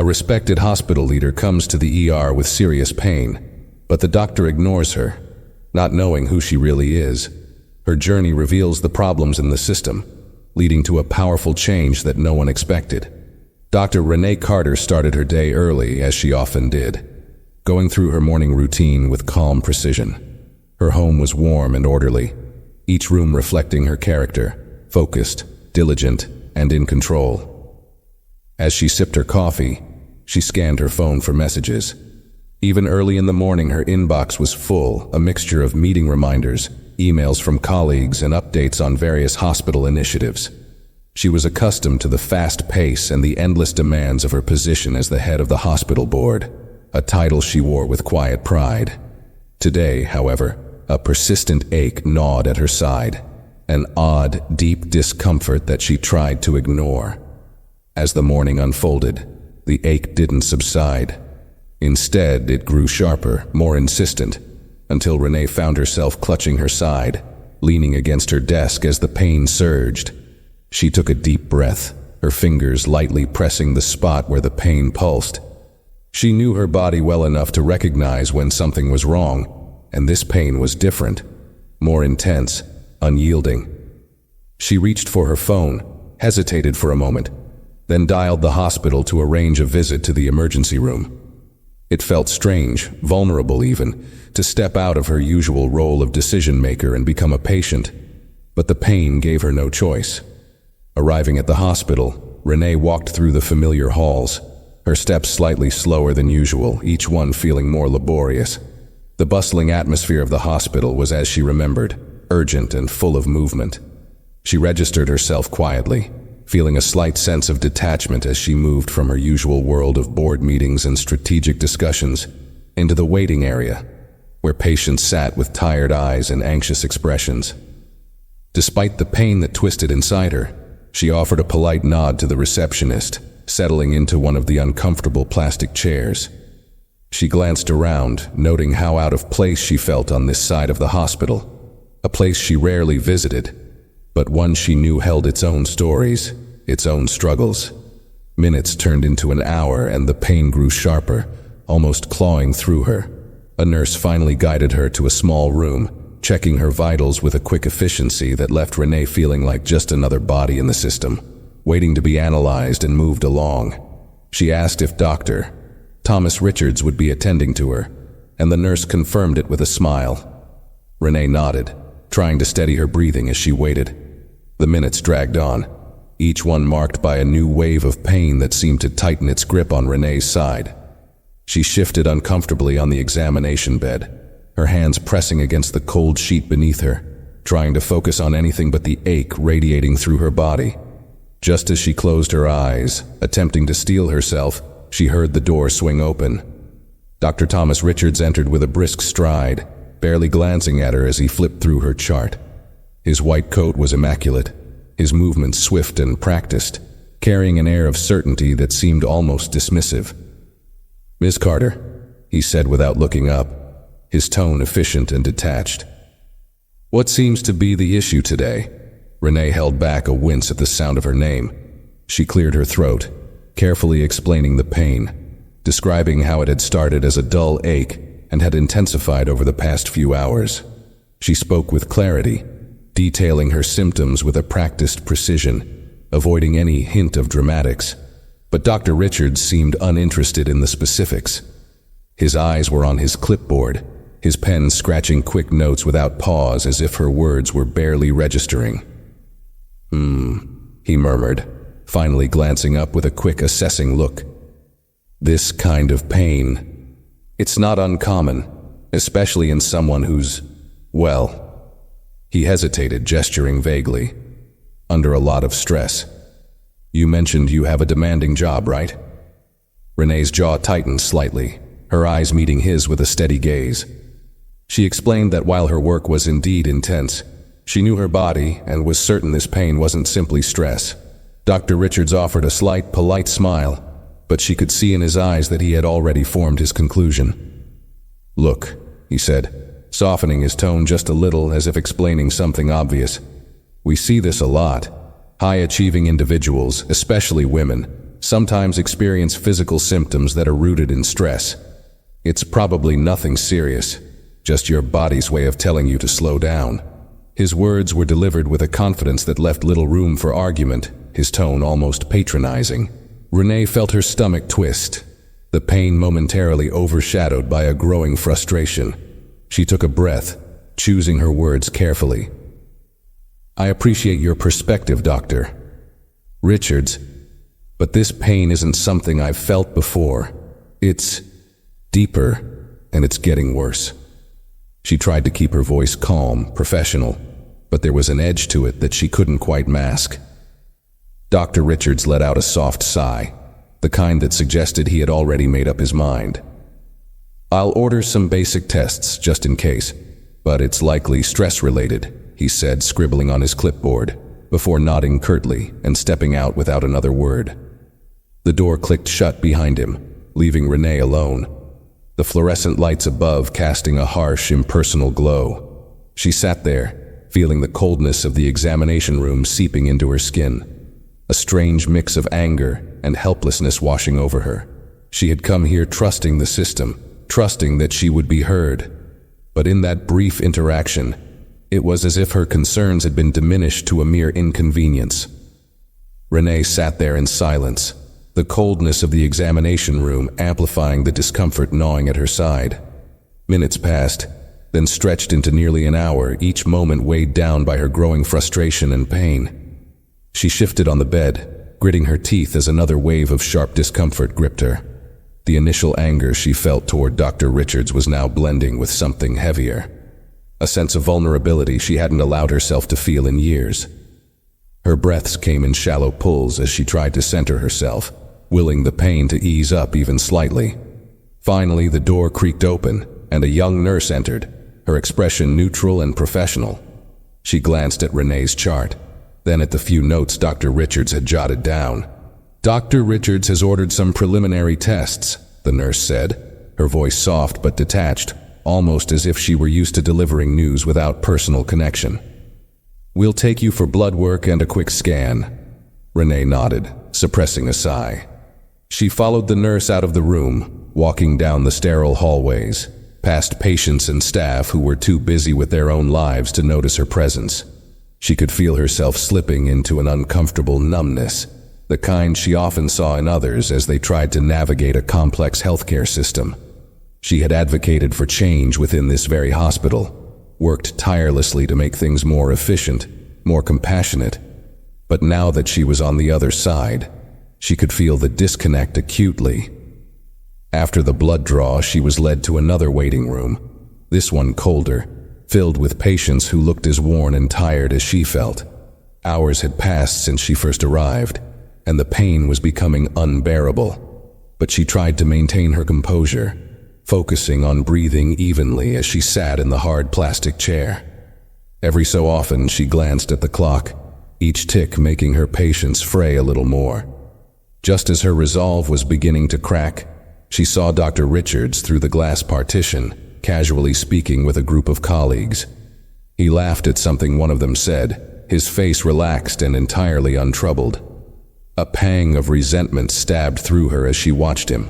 A respected hospital leader comes to the ER with serious pain, but the doctor ignores her, not knowing who she really is. Her journey reveals the problems in the system, leading to a powerful change that no one expected. Dr. Renee Carter started her day early, as she often did, going through her morning routine with calm precision. Her home was warm and orderly, each room reflecting her character, focused, diligent, and in control. As she sipped her coffee, she scanned her phone for messages. Even early in the morning, her inbox was full, a mixture of meeting reminders, emails from colleagues, and updates on various hospital initiatives. She was accustomed to the fast pace and the endless demands of her position as the head of the hospital board, a title she wore with quiet pride. Today, however, a persistent ache gnawed at her side, an odd, deep discomfort that she tried to ignore. As the morning unfolded, the ache didn't subside. Instead, it grew sharper, more insistent, until Renee found herself clutching her side, leaning against her desk as the pain surged. She took a deep breath, her fingers lightly pressing the spot where the pain pulsed. She knew her body well enough to recognize when something was wrong, and this pain was different, more intense, unyielding. She reached for her phone, hesitated for a moment, then dialed the hospital to arrange a visit to the emergency room. It felt strange, vulnerable even, to step out of her usual role of decision-maker and become a patient, but the pain gave her no choice. Arriving at the hospital, Renee walked through the familiar halls, her steps slightly slower than usual, each one feeling more laborious. The bustling atmosphere of the hospital was as she remembered, urgent and full of movement. She registered herself quietly, feeling a slight sense of detachment as she moved from her usual world of board meetings and strategic discussions into the waiting area, where patients sat with tired eyes and anxious expressions. Despite the pain that twisted inside her, she offered a polite nod to the receptionist, settling into one of the uncomfortable plastic chairs. She glanced around, noting how out of place she felt on this side of the hospital, a place she rarely visited, but one she knew held its own stories, its own struggles. Minutes turned into an hour and the pain grew sharper, almost clawing through her. A nurse finally guided her to a small room, checking her vitals with a quick efficiency that left Renee feeling like just another body in the system, waiting to be analyzed and moved along. She asked if Dr. Thomas Richards would be attending to her, and the nurse confirmed it with a smile. Renee nodded, trying to steady her breathing as she waited. The minutes dragged on, each one marked by a new wave of pain that seemed to tighten its grip on Renee's side. She shifted uncomfortably on the examination bed, her hands pressing against the cold sheet beneath her, trying to focus on anything but the ache radiating through her body. Just as she closed her eyes, attempting to steel herself, she heard the door swing open. Dr. Thomas Richards entered with a brisk stride, barely glancing at her as he flipped through her chart. His white coat was immaculate, his movements swift and practiced, carrying an air of certainty that seemed almost dismissive. "Miss Carter," he said without looking up, his tone efficient and detached. "What seems to be the issue today?" Renee held back a wince at the sound of her name. She cleared her throat, carefully explaining the pain, describing how it had started as a dull ache and had intensified over the past few hours. She spoke with clarity, detailing her symptoms with a practiced precision, avoiding any hint of dramatics. But Dr. Richards seemed uninterested in the specifics. His eyes were on his clipboard, his pen scratching quick notes without pause as if her words were barely registering. He murmured, finally glancing up with a quick assessing look. "This kind of pain. It's not uncommon, especially in someone who's, well..." He hesitated, gesturing vaguely. "Under a lot of stress. You mentioned you have a demanding job, right?" Renee's jaw tightened slightly, her eyes meeting his with a steady gaze. She explained that while her work was indeed intense, she knew her body and was certain this pain wasn't simply stress. Dr. Richards offered a slight, polite smile, but she could see in his eyes that he had already formed his conclusion. "Look," he said, softening his tone just a little as if explaining something obvious. "We see this a lot. High-achieving individuals, especially women, sometimes experience physical symptoms that are rooted in stress. It's probably nothing serious, just your body's way of telling you to slow down." His words were delivered with a confidence that left little room for argument, his tone almost patronizing. Renee felt her stomach twist, the pain momentarily overshadowed by a growing frustration. She took a breath, choosing her words carefully. "I appreciate your perspective, Dr. Richards, but this pain isn't something I've felt before. It's deeper, and it's getting worse." She tried to keep her voice calm, professional, but there was an edge to it that she couldn't quite mask. Dr. Richards let out a soft sigh, the kind that suggested he had already made up his mind. "I'll order some basic tests just in case, but it's likely stress-related," he said, scribbling on his clipboard, before nodding curtly and stepping out without another word. The door clicked shut behind him, leaving Renee alone, the fluorescent lights above casting a harsh, impersonal glow. She sat there, feeling the coldness of the examination room seeping into her skin, a strange mix of anger and helplessness washing over her. She had come here trusting the system, trusting that she would be heard. But in that brief interaction, it was as if her concerns had been diminished to a mere inconvenience. Renee sat there in silence, the coldness of the examination room amplifying the discomfort gnawing at her side. Minutes passed, then stretched into nearly an hour, each moment weighed down by her growing frustration and pain. She shifted on the bed, gritting her teeth as another wave of sharp discomfort gripped her. The initial anger she felt toward Dr. Richards was now blending with something heavier, a sense of vulnerability she hadn't allowed herself to feel in years. Her breaths came in shallow pulls as she tried to center herself, willing the pain to ease up even slightly. Finally, the door creaked open, and a young nurse entered, her expression neutral and professional. She glanced at Renee's chart, then at the few notes Dr. Richards had jotted down. "Dr. Richards has ordered some preliminary tests," the nurse said, her voice soft but detached, almost as if she were used to delivering news without personal connection. "We'll take you for blood work and a quick scan." Renee nodded, suppressing a sigh. She followed the nurse out of the room, walking down the sterile hallways, past patients and staff who were too busy with their own lives to notice her presence. She could feel herself slipping into an uncomfortable numbness, the kind she often saw in others as they tried to navigate a complex healthcare system. She had advocated for change within this very hospital, worked tirelessly to make things more efficient, more compassionate. But now that she was on the other side, she could feel the disconnect acutely. After the blood draw, she was led to another waiting room, this one colder, filled with patients who looked as worn and tired as she felt. Hours had passed since she first arrived, and the pain was becoming unbearable. But she tried to maintain her composure, focusing on breathing evenly as she sat in the hard plastic chair. Every so often, she glanced at the clock, each tick making her patience fray a little more. Just as her resolve was beginning to crack, she saw Dr. Richards through the glass partition, casually speaking with a group of colleagues. He laughed at something one of them said, his face relaxed and entirely untroubled. A pang of resentment stabbed through her as she watched him.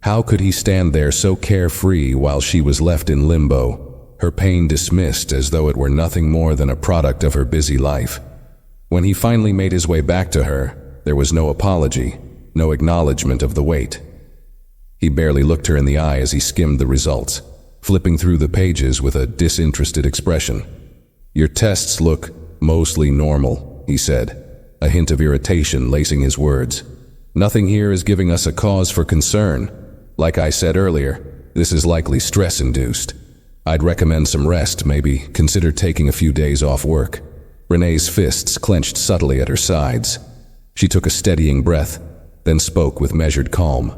How could he stand there so carefree while she was left in limbo, her pain dismissed as though it were nothing more than a product of her busy life? When he finally made his way back to her, there was no apology, no acknowledgement of the wait. He barely looked her in the eye as he skimmed the results, flipping through the pages with a disinterested expression. "Your tests look mostly normal," he said, a hint of irritation lacing his words. "Nothing here is giving us a cause for concern. Like I said earlier, this is likely stress-induced. I'd recommend some rest, maybe consider taking a few days off work." Renee's fists clenched subtly at her sides. She took a steadying breath, then spoke with measured calm.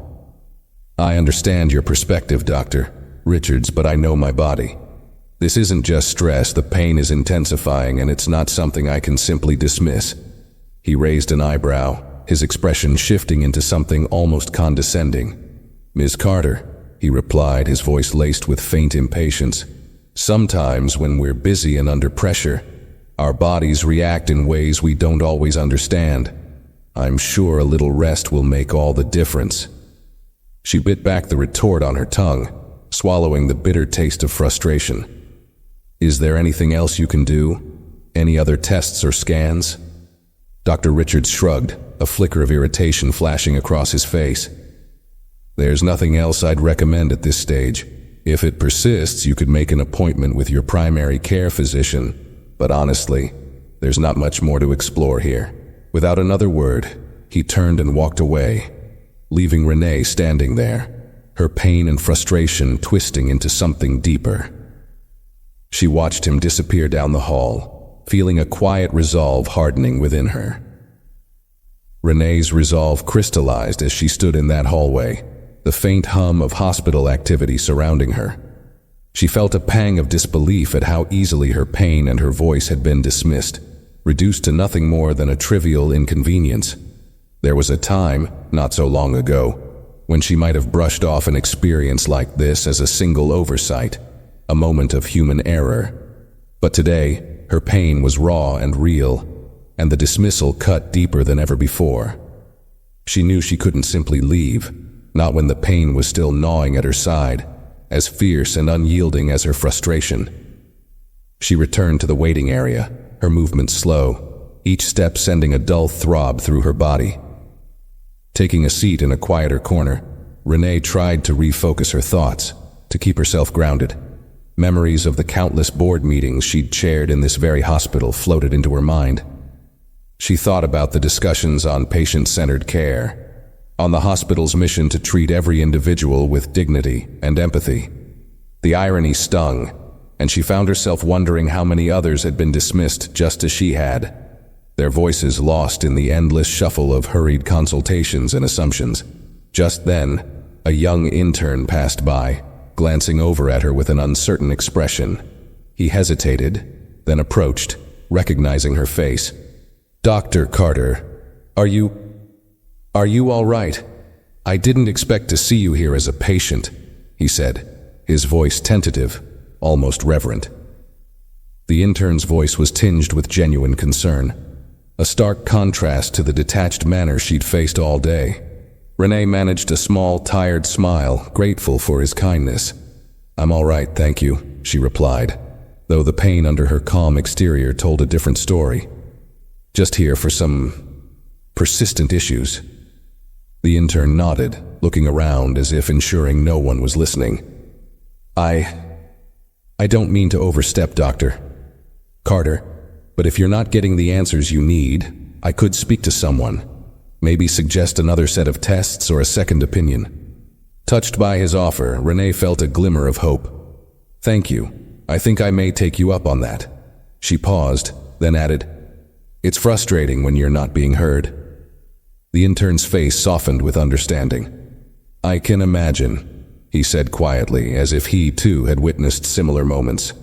"I understand your perspective, Dr. Richards, but I know my body. This isn't just stress, the pain is intensifying, and it's not something I can simply dismiss." He raised an eyebrow, his expression shifting into something almost condescending. "Ms. Carter," he replied, his voice laced with faint impatience, "sometimes when we're busy and under pressure, our bodies react in ways we don't always understand. I'm sure a little rest will make all the difference." She bit back the retort on her tongue, swallowing the bitter taste of frustration. "Is there anything else you can do? Any other tests or scans?" Dr. Richards shrugged, a flicker of irritation flashing across his face. "There's nothing else I'd recommend at this stage. If it persists, you could make an appointment with your primary care physician, but honestly, there's not much more to explore here." Without another word, he turned and walked away, leaving Renee standing there, her pain and frustration twisting into something deeper. She watched him disappear down the hall, feeling a quiet resolve hardening within her. Renee's resolve crystallized as she stood in that hallway, the faint hum of hospital activity surrounding her. She felt a pang of disbelief at how easily her pain and her voice had been dismissed, reduced to nothing more than a trivial inconvenience. There was a time, not so long ago, when she might have brushed off an experience like this as a single oversight, a moment of human error. But today, her pain was raw and real, and the dismissal cut deeper than ever before. She knew she couldn't simply leave, not when the pain was still gnawing at her side, as fierce and unyielding as her frustration. She returned to the waiting area, her movements slow, each step sending a dull throb through her body. Taking a seat in a quieter corner, Renee tried to refocus her thoughts, to keep herself grounded. Memories of the countless board meetings she'd chaired in this very hospital floated into her mind. She thought about the discussions on patient-centered care, on the hospital's mission to treat every individual with dignity and empathy. The irony stung, and she found herself wondering how many others had been dismissed just as she had, their voices lost in the endless shuffle of hurried consultations and assumptions. Just then, a young intern passed by, glancing over at her with an uncertain expression. He hesitated, then approached, recognizing her face. "Dr. Carter, are you all right? I didn't expect to see you here as a patient," he said, his voice tentative, almost reverent. The intern's voice was tinged with genuine concern, a stark contrast to the detached manner she'd faced all day. Renee managed a small, tired smile, grateful for his kindness. "I'm all right, thank you," she replied, though the pain under her calm exterior told a different story. "Just here for some persistent issues." The intern nodded, looking around as if ensuring no one was listening. I don't mean to overstep, Dr. Carter, but if you're not getting the answers you need, I could speak to someone. Maybe suggest another set of tests or a second opinion." Touched by his offer, Renee felt a glimmer of hope. "Thank you. I think I may take you up on that." She paused, then added, "It's frustrating when you're not being heard." The intern's face softened with understanding. "I can imagine," he said quietly, as if he too had witnessed similar moments.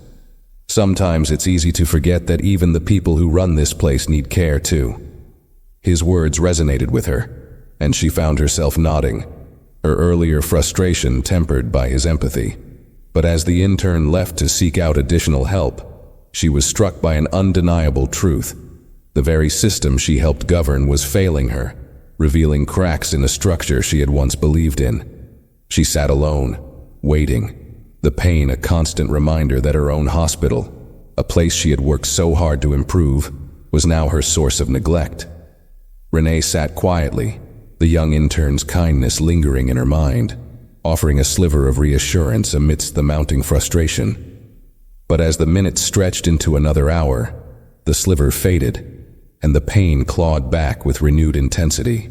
"Sometimes it's easy to forget that even the people who run this place need care too." His words resonated with her, and she found herself nodding, her earlier frustration tempered by his empathy. But as the intern left to seek out additional help, she was struck by an undeniable truth. The very system she helped govern was failing her, revealing cracks in a structure she had once believed in. She sat alone, waiting, the pain a constant reminder that her own hospital, a place she had worked so hard to improve, was now her source of neglect. Renee sat quietly, the young intern's kindness lingering in her mind, offering a sliver of reassurance amidst the mounting frustration. But as the minutes stretched into another hour, the sliver faded, and the pain clawed back with renewed intensity.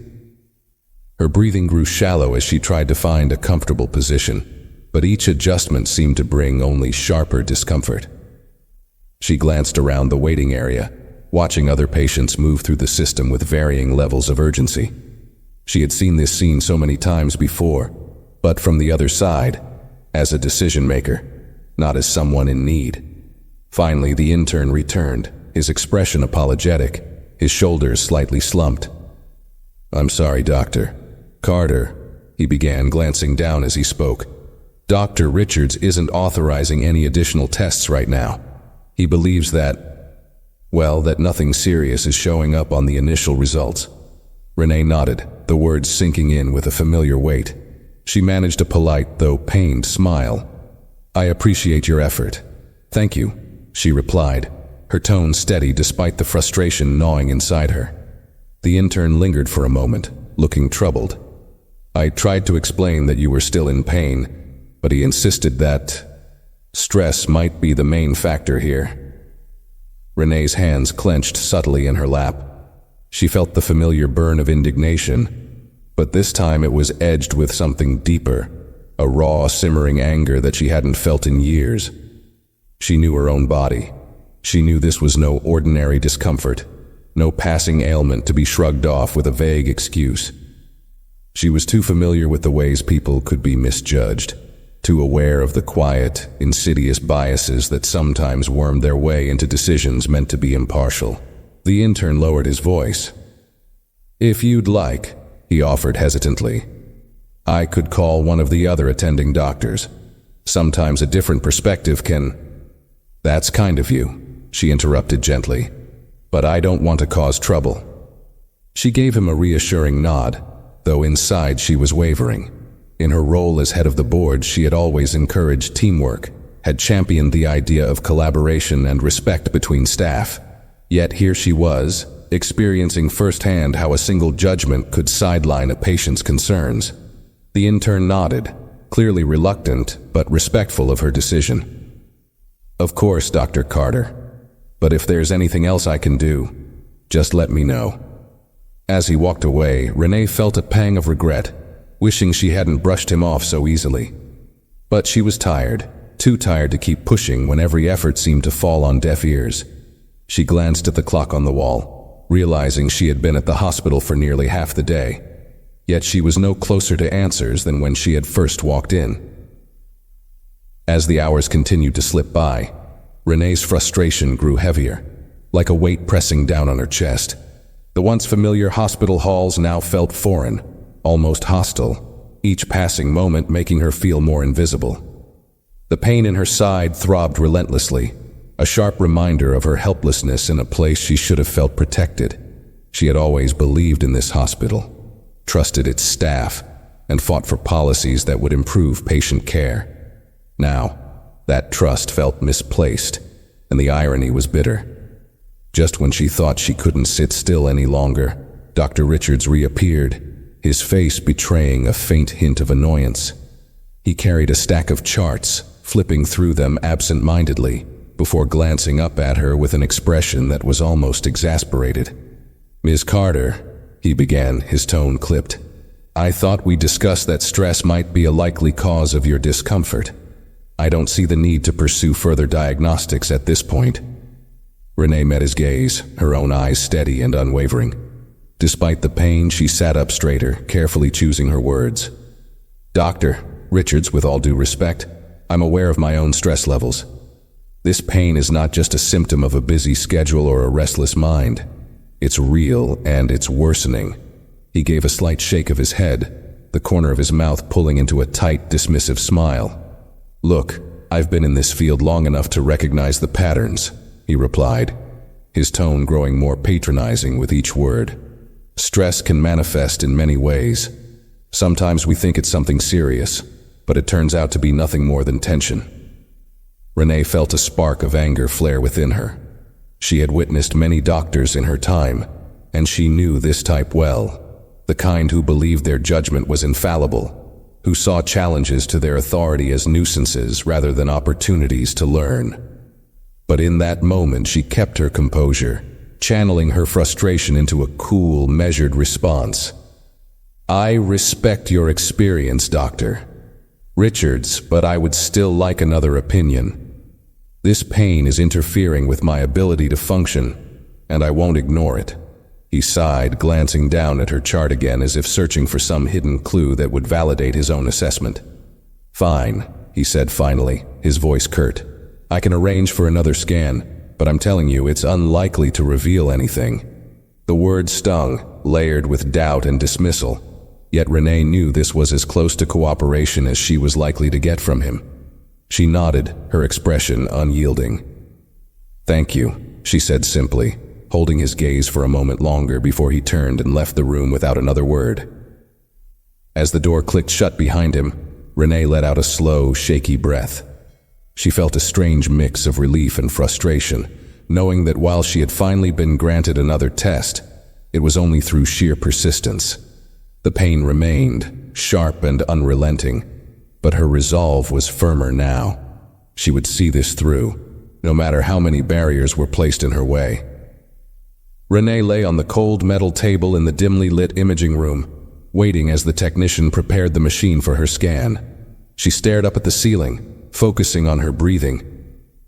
Her breathing grew shallow as she tried to find a comfortable position, but each adjustment seemed to bring only sharper discomfort. She glanced around the waiting area, watching other patients move through the system with varying levels of urgency. She had seen this scene so many times before, but from the other side, as a decision-maker, not as someone in need. Finally, the intern returned, his expression apologetic, his shoulders slightly slumped. "I'm sorry, Dr. Carter," he began, glancing down as he spoke. "Dr. Richards isn't authorizing any additional tests right now. He believes that nothing serious is showing up on the initial results." Renee nodded, the words sinking in with a familiar weight. She managed a polite, though pained, smile. "I appreciate your effort." "Thank you," she replied, her tone steady despite the frustration gnawing inside her. The intern lingered for a moment, looking troubled. "I tried to explain that you were still in pain, but he insisted that stress might be the main factor here." Renee's hands clenched subtly in her lap. She felt the familiar burn of indignation, but this time it was edged with something deeper, a raw, simmering anger that she hadn't felt in years. She knew her own body. She knew this was no ordinary discomfort, no passing ailment to be shrugged off with a vague excuse. She was too familiar with the ways people could be misjudged, too aware of the quiet, insidious biases that sometimes wormed their way into decisions meant to be impartial. The intern lowered his voice. "If you'd like," he offered hesitantly, "I could call one of the other attending doctors. Sometimes a different perspective can—" "That's kind of you," she interrupted gently, "but I don't want to cause trouble." She gave him a reassuring nod, though inside she was wavering. In her role as head of the board, she had always encouraged teamwork, had championed the idea of collaboration and respect between staff. Yet here she was, experiencing firsthand how a single judgment could sideline a patient's concerns. The intern nodded, clearly reluctant but respectful of her decision. "Of course, Dr. Carter. But if there's anything else I can do, just let me know." As he walked away, Renee felt a pang of regret, wishing she hadn't brushed him off so easily. But she was tired, too tired to keep pushing when every effort seemed to fall on deaf ears. She glanced at the clock on the wall, realizing she had been at the hospital for nearly half the day. Yet she was no closer to answers than when she had first walked in. As the hours continued to slip by, Renee's frustration grew heavier, like a weight pressing down on her chest. The once familiar hospital halls now felt foreign, almost hostile, each passing moment making her feel more invisible. The pain in her side throbbed relentlessly, a sharp reminder of her helplessness in a place she should have felt protected. She had always believed in this hospital, trusted its staff, and fought for policies that would improve patient care. Now, that trust felt misplaced, and the irony was bitter. Just when she thought she couldn't sit still any longer, Dr. Richards reappeared, his face betraying a faint hint of annoyance. He carried a stack of charts, flipping through them absent-mindedly, before glancing up at her with an expression that was almost exasperated. "Ms. Carter," he began, his tone clipped, "I thought we discussed that stress might be a likely cause of your discomfort. I don't see the need to pursue further diagnostics at this point." Renee met his gaze, her own eyes steady and unwavering. Despite the pain, she sat up straighter, carefully choosing her words. "Dr. Richards, with all due respect, I'm aware of my own stress levels. This pain is not just a symptom of a busy schedule or a restless mind. It's real and it's worsening." He gave a slight shake of his head, the corner of his mouth pulling into a tight, dismissive smile. "Look, I've been in this field long enough to recognize the patterns," he replied, his tone growing more patronizing with each word. "Stress can manifest in many ways. Sometimes we think it's something serious, but it turns out to be nothing more than tension." Renee felt a spark of anger flare within her. She had witnessed many doctors in her time, and she knew this type well, the kind who believed their judgment was infallible, who saw challenges to their authority as nuisances rather than opportunities to learn. But in that moment she kept her composure, channeling her frustration into a cool, measured response. "I respect your experience, Dr. Richards, but I would still like another opinion. This pain is interfering with my ability to function, and I won't ignore it." He sighed, glancing down at her chart again as if searching for some hidden clue that would validate his own assessment. "Fine," he said finally, his voice curt. "I can arrange for another scan, but I'm telling you it's unlikely to reveal anything." The word stung, layered with doubt and dismissal, yet Renee knew this was as close to cooperation as she was likely to get from him. She nodded, her expression unyielding. "Thank you," she said simply, holding his gaze for a moment longer before he turned and left the room without another word. As the door clicked shut behind him, Renee let out a slow, shaky breath. She felt a strange mix of relief and frustration, knowing that while she had finally been granted another test, it was only through sheer persistence. The pain remained, sharp and unrelenting, but her resolve was firmer now. She would see this through, no matter how many barriers were placed in her way. Renee lay on the cold metal table in the dimly lit imaging room, waiting as the technician prepared the machine for her scan. She stared up at the ceiling, focusing on her breathing.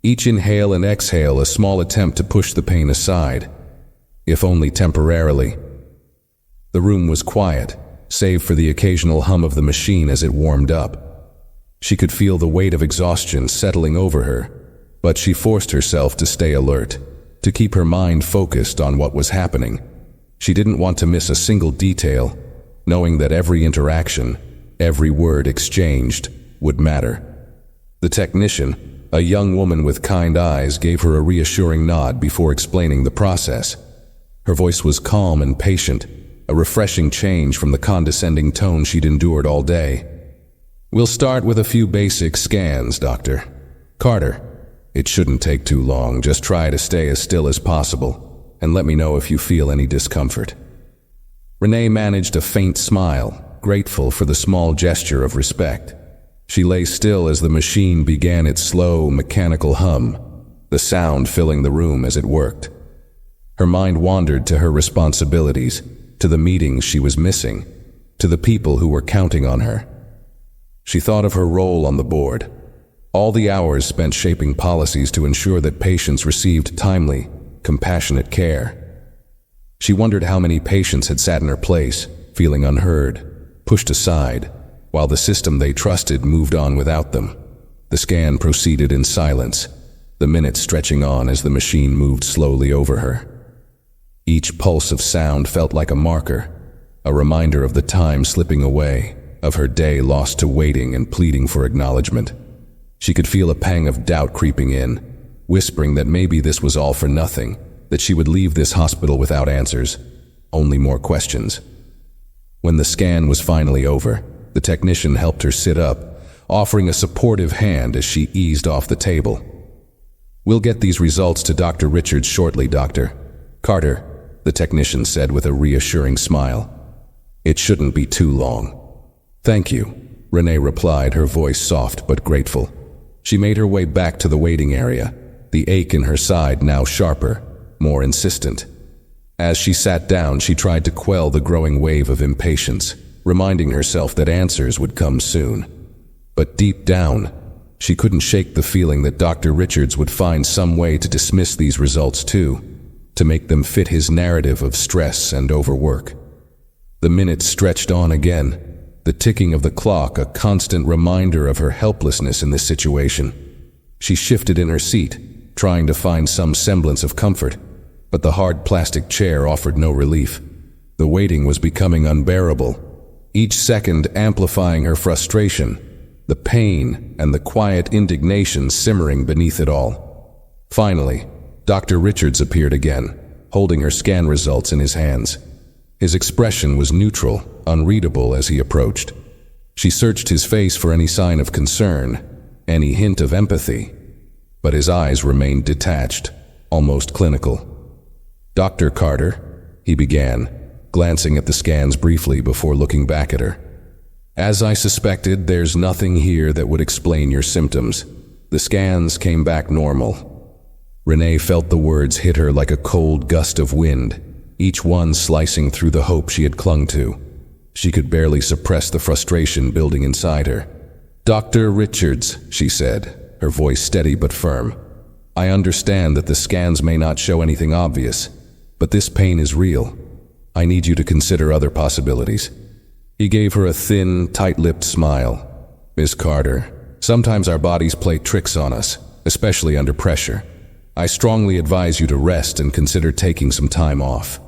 Each inhale and exhale a small attempt to push the pain aside, if only temporarily. The room was quiet, save for the occasional hum of the machine as it warmed up. She could feel the weight of exhaustion settling over her, but she forced herself to stay alert, to keep her mind focused on what was happening. She didn't want to miss a single detail, knowing that every interaction, every word exchanged, would matter. The technician, a young woman with kind eyes, gave her a reassuring nod before explaining the process. Her voice was calm and patient, a refreshing change from the condescending tone she'd endured all day. "We'll start with a few basic scans, Dr. Carter. It shouldn't take too long. Just try to stay as still as possible, and let me know if you feel any discomfort." Renee managed a faint smile, grateful for the small gesture of respect. She lay still as the machine began its slow, mechanical hum, the sound filling the room as it worked. Her mind wandered to her responsibilities, to the meetings she was missing, to the people who were counting on her. She thought of her role on the board, all the hours spent shaping policies to ensure that patients received timely, compassionate care. She wondered how many patients had sat in her place, feeling unheard, pushed aside, while the system they trusted moved on without them. The scan proceeded in silence, the minutes stretching on as the machine moved slowly over her. Each pulse of sound felt like a marker, a reminder of the time slipping away, of her day lost to waiting and pleading for acknowledgement. She could feel a pang of doubt creeping in, whispering that maybe this was all for nothing, that she would leave this hospital without answers, only more questions. When the scan was finally over, the technician helped her sit up, offering a supportive hand as she eased off the table. "We'll get these results to Dr. Richards shortly, Dr. Carter," the technician said with a reassuring smile. "It shouldn't be too long." "Thank you," Renee replied, her voice soft but grateful. She made her way back to the waiting area, the ache in her side now sharper, more insistent. As she sat down, she tried to quell the growing wave of impatience, reminding herself that answers would come soon. But deep down, she couldn't shake the feeling that Dr. Richards would find some way to dismiss these results too, to make them fit his narrative of stress and overwork. The minutes stretched on again, the ticking of the clock a constant reminder of her helplessness in this situation. She shifted in her seat, trying to find some semblance of comfort, but the hard plastic chair offered no relief. The waiting was becoming unbearable, each second amplifying her frustration, the pain and the quiet indignation simmering beneath it all. Finally, Dr. Richards appeared again, holding her scan results in his hands. His expression was neutral, unreadable as he approached. She searched his face for any sign of concern, any hint of empathy, but his eyes remained detached, almost clinical. "Dr. Carter," he began, glancing at the scans briefly before looking back at her. "As I suspected, there's nothing here that would explain your symptoms. The scans came back normal." Renee felt the words hit her like a cold gust of wind, each one slicing through the hope she had clung to. She could barely suppress the frustration building inside her. "Dr. Richards," she said, her voice steady but firm. "I understand that the scans may not show anything obvious, but this pain is real. I need you to consider other possibilities." He gave her a thin, tight-lipped smile. "Miss Carter, sometimes our bodies play tricks on us, especially under pressure. I strongly advise you to rest and consider taking some time off."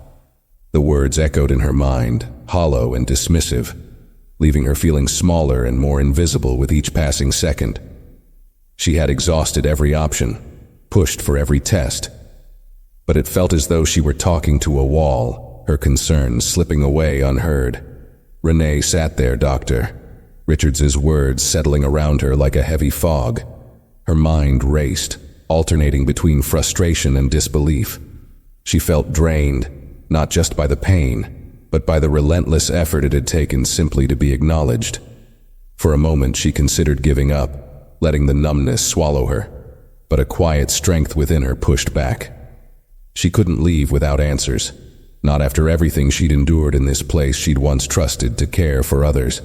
The words echoed in her mind, hollow and dismissive, leaving her feeling smaller and more invisible with each passing second. She had exhausted every option, pushed for every test. but it felt as though she were talking to a wall, her concerns slipping away unheard. "Renee sat there, Doctor," Richards's words settling around her like a heavy fog. Her mind raced, alternating between frustration and disbelief. She felt drained, not just by the pain, but by the relentless effort it had taken simply to be acknowledged. For a moment she considered giving up, letting the numbness swallow her, but a quiet strength within her pushed back. She couldn't leave without answers, not after everything she'd endured in this place she'd once trusted to care for others.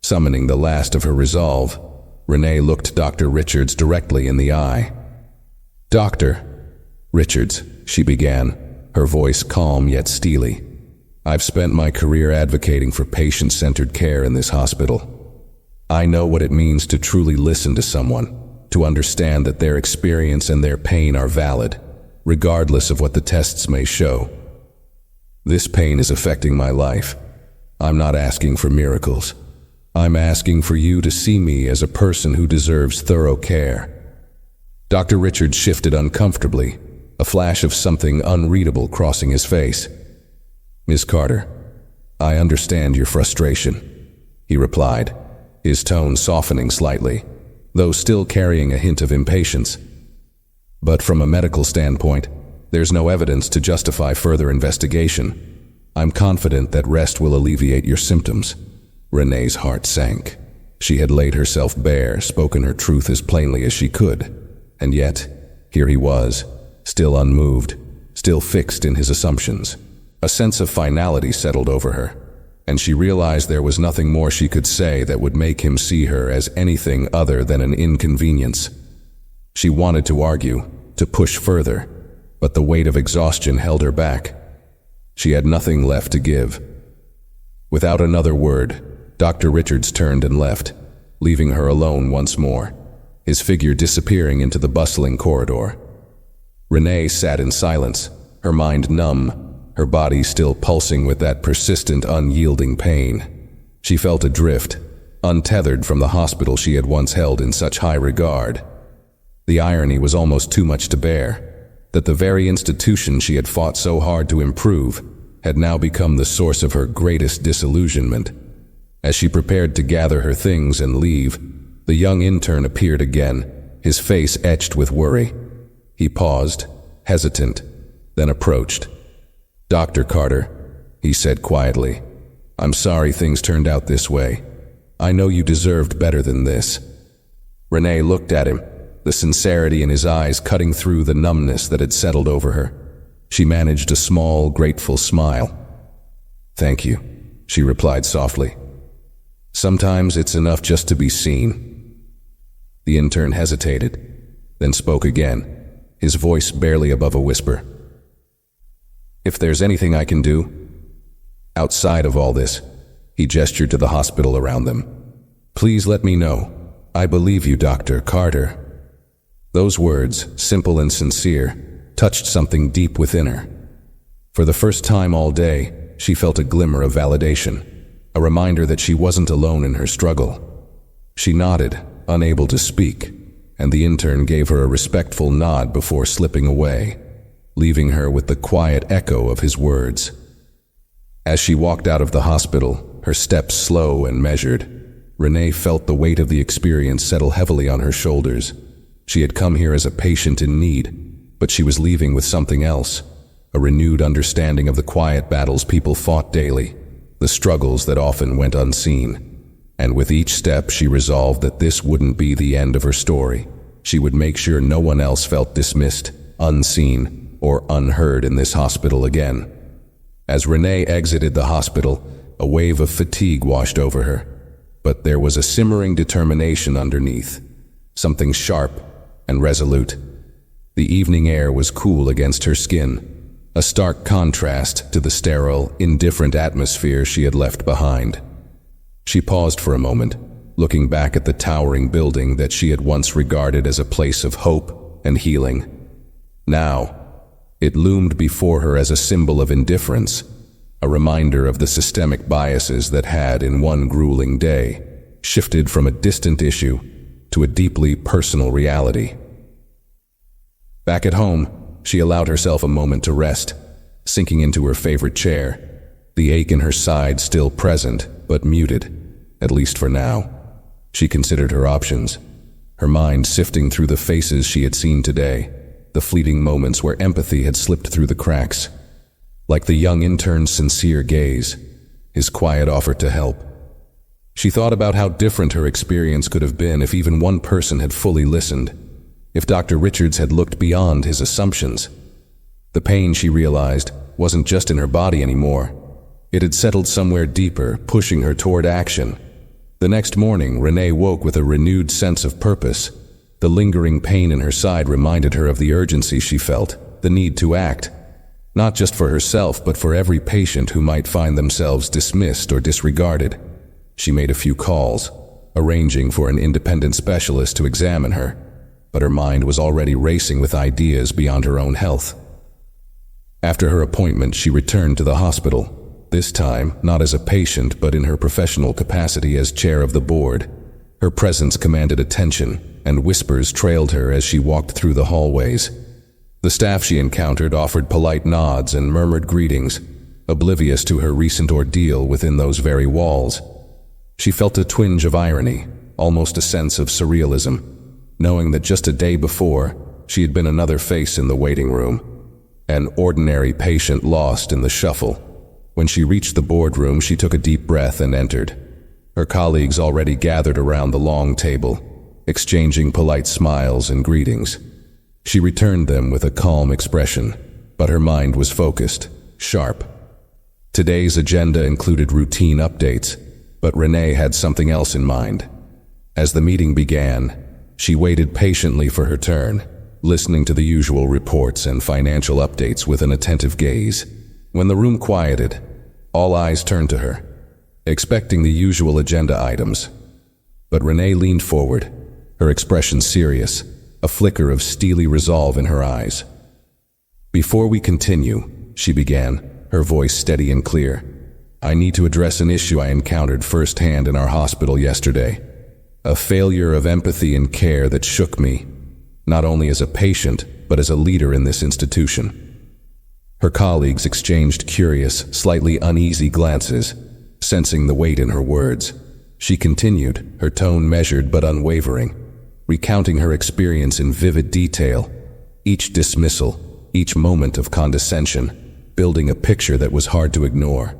Summoning the last of her resolve, Renee looked Dr. Richards directly in the eye. "Dr. Richards," she began, her voice calm yet steely. "I've spent my career advocating for patient-centered care in this hospital. I know what it means to truly listen to someone, to understand that their experience and their pain are valid, regardless of what the tests may show. This pain is affecting my life. I'm not asking for miracles. I'm asking for you to see me as a person who deserves thorough care." Dr. Richards shifted uncomfortably, a flash of something unreadable crossing his face. "Ms. Carter, I understand your frustration," he replied, his tone softening slightly, though still carrying a hint of impatience. "But from a medical standpoint, there's no evidence to justify further investigation. I'm confident that rest will alleviate your symptoms." Renee's heart sank. She had laid herself bare, spoken her truth as plainly as she could, and yet, here he was, still unmoved, still fixed in his assumptions. A sense of finality settled over her, and she realized there was nothing more she could say that would make him see her as anything other than an inconvenience. She wanted to argue, to push further, but the weight of exhaustion held her back. She had nothing left to give. Without another word, Dr. Richards turned and left, leaving her alone once more, his figure disappearing into the bustling corridor. Renee sat in silence, her mind numb, her body still pulsing with that persistent, unyielding pain. She felt adrift, untethered from the hospital she had once held in such high regard. The irony was almost too much to bear, that the very institution she had fought so hard to improve had now become the source of her greatest disillusionment. As she prepared to gather her things and leave, the young intern appeared again, his face etched with worry. He paused, hesitant, then approached. "Dr. Carter," he said quietly, "I'm sorry things turned out this way. I know you deserved better than this." Renee looked at him, the sincerity in his eyes cutting through the numbness that had settled over her. She managed a small, grateful smile. "Thank you," she replied softly. "Sometimes it's enough just to be seen." The intern hesitated, then spoke again, his voice barely above a whisper. "If there's anything I can do, outside of all this," he gestured to the hospital around them, "please let me know. I believe you, Dr. Carter." Those words, simple and sincere, touched something deep within her. For the first time all day, she felt a glimmer of validation, a reminder that she wasn't alone in her struggle. She nodded, unable to speak, and the intern gave her a respectful nod before slipping away, leaving her with the quiet echo of his words. As she walked out of the hospital, her steps slow and measured, Renee felt the weight of the experience settle heavily on her shoulders. She had come here as a patient in need, but she was leaving with something else, a renewed understanding of the quiet battles people fought daily, the struggles that often went unseen. And with each step she resolved that this wouldn't be the end of her story. She would make sure no one else felt dismissed, unseen, or unheard in this hospital again. As Renee exited the hospital, a wave of fatigue washed over her, but there was a simmering determination underneath, something sharp and resolute. The evening air was cool against her skin, a stark contrast to the sterile, indifferent atmosphere she had left behind. She paused for a moment, looking back at the towering building that she had once regarded as a place of hope and healing. Now, it loomed before her as a symbol of indifference, a reminder of the systemic biases that had, in one grueling day, shifted from a distant issue to a deeply personal reality. Back at home, she allowed herself a moment to rest, sinking into her favorite chair, the ache in her side still present, but muted, at least for now. She considered her options, her mind sifting through the faces she had seen today, the fleeting moments where empathy had slipped through the cracks. Like the young intern's sincere gaze, his quiet offer to help. She thought about how different her experience could have been if even one person had fully listened, if Dr. Richards had looked beyond his assumptions. The pain, she realized, wasn't just in her body anymore. It had settled somewhere deeper, pushing her toward action. The next morning, Renee woke with a renewed sense of purpose. The lingering pain in her side reminded her of the urgency she felt, the need to act. Not just for herself, but for every patient who might find themselves dismissed or disregarded. She made a few calls, arranging for an independent specialist to examine her, but her mind was already racing with ideas beyond her own health. After her appointment, she returned to the hospital, this time not as a patient but in her professional capacity as chair of the board. Her presence commanded attention, and whispers trailed her as she walked through the hallways. The staff she encountered offered polite nods and murmured greetings, oblivious to her recent ordeal within those very walls. She felt a twinge of irony, almost a sense of surrealism, knowing that just a day before, she had been another face in the waiting room, an ordinary patient lost in the shuffle. When she reached the boardroom, she took a deep breath and entered. Her colleagues already gathered around the long table, exchanging polite smiles and greetings. She returned them with a calm expression, but her mind was focused, sharp. Today's agenda included routine updates, but Renee had something else in mind. As the meeting began, she waited patiently for her turn, listening to the usual reports and financial updates with an attentive gaze. When the room quieted, all eyes turned to her, expecting the usual agenda items. But Renee leaned forward, her expression serious, a flicker of steely resolve in her eyes. "Before we continue," she began, her voice steady and clear, "I need to address an issue I encountered firsthand in our hospital yesterday. A failure of empathy and care that shook me, not only as a patient, but as a leader in this institution." Her colleagues exchanged curious, slightly uneasy glances, sensing the weight in her words. She continued, her tone measured but unwavering, recounting her experience in vivid detail, each dismissal, each moment of condescension, building a picture that was hard to ignore.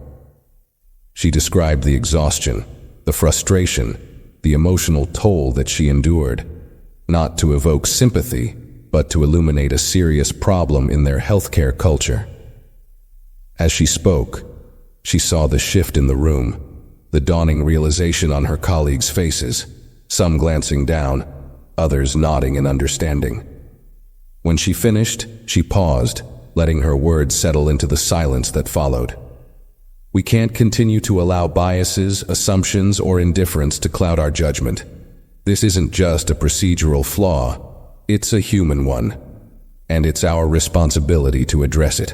She described the exhaustion, the frustration, the emotional toll that she endured, not to evoke sympathy, but to illuminate a serious problem in their healthcare culture. As she spoke, she saw the shift in the room, the dawning realization on her colleagues' faces, some glancing down, others nodding in understanding. When she finished, she paused, letting her words settle into the silence that followed. "We can't continue to allow biases, assumptions, or indifference to cloud our judgment. This isn't just a procedural flaw, it's a human one, and it's our responsibility to address it."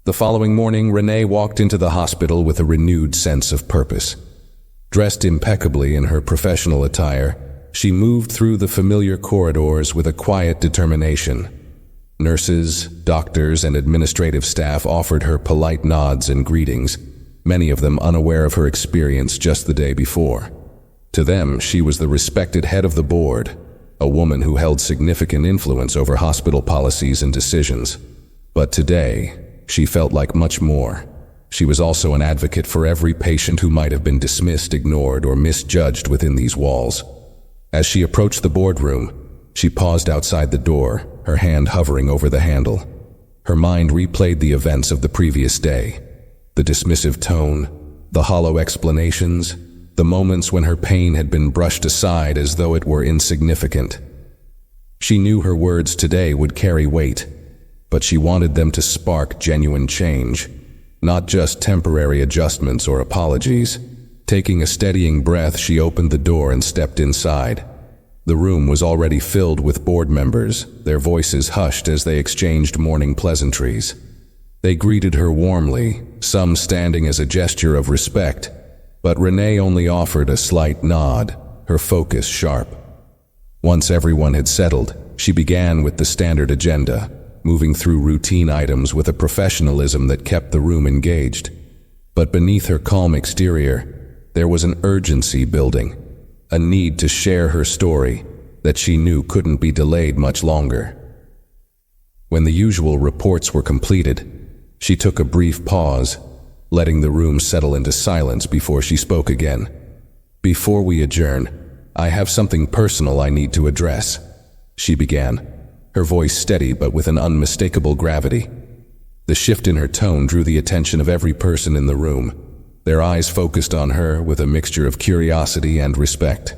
The following morning, Renee walked into the hospital with a renewed sense of purpose. Dressed impeccably in her professional attire, she moved through the familiar corridors with a quiet determination. Nurses, doctors, and administrative staff offered her polite nods and greetings, many of them unaware of her experience just the day before. To them, she was the respected head of the board, a woman who held significant influence over hospital policies and decisions. But today, she felt like much more. She was also an advocate for every patient who might have been dismissed, ignored, or misjudged within these walls. As she approached the boardroom, she paused outside the door, her hand hovering over the handle. Her mind replayed the events of the previous day, the dismissive tone, the hollow explanations, the moments when her pain had been brushed aside as though it were insignificant. She knew her words today would carry weight, but she wanted them to spark genuine change, not just temporary adjustments or apologies. Taking a steadying breath, she opened the door and stepped inside. The room was already filled with board members, their voices hushed as they exchanged morning pleasantries. They greeted her warmly, some standing as a gesture of respect, but Renee only offered a slight nod, her focus sharp. Once everyone had settled, she began with the standard agenda, moving through routine items with a professionalism that kept the room engaged. But beneath her calm exterior, there was an urgency building, a need to share her story that she knew couldn't be delayed much longer. When the usual reports were completed, she took a brief pause, letting the room settle into silence before she spoke again. "Before we adjourn, I have something personal I need to address," she began, her voice steady but with an unmistakable gravity. The shift in her tone drew the attention of every person in the room, their eyes focused on her with a mixture of curiosity and respect.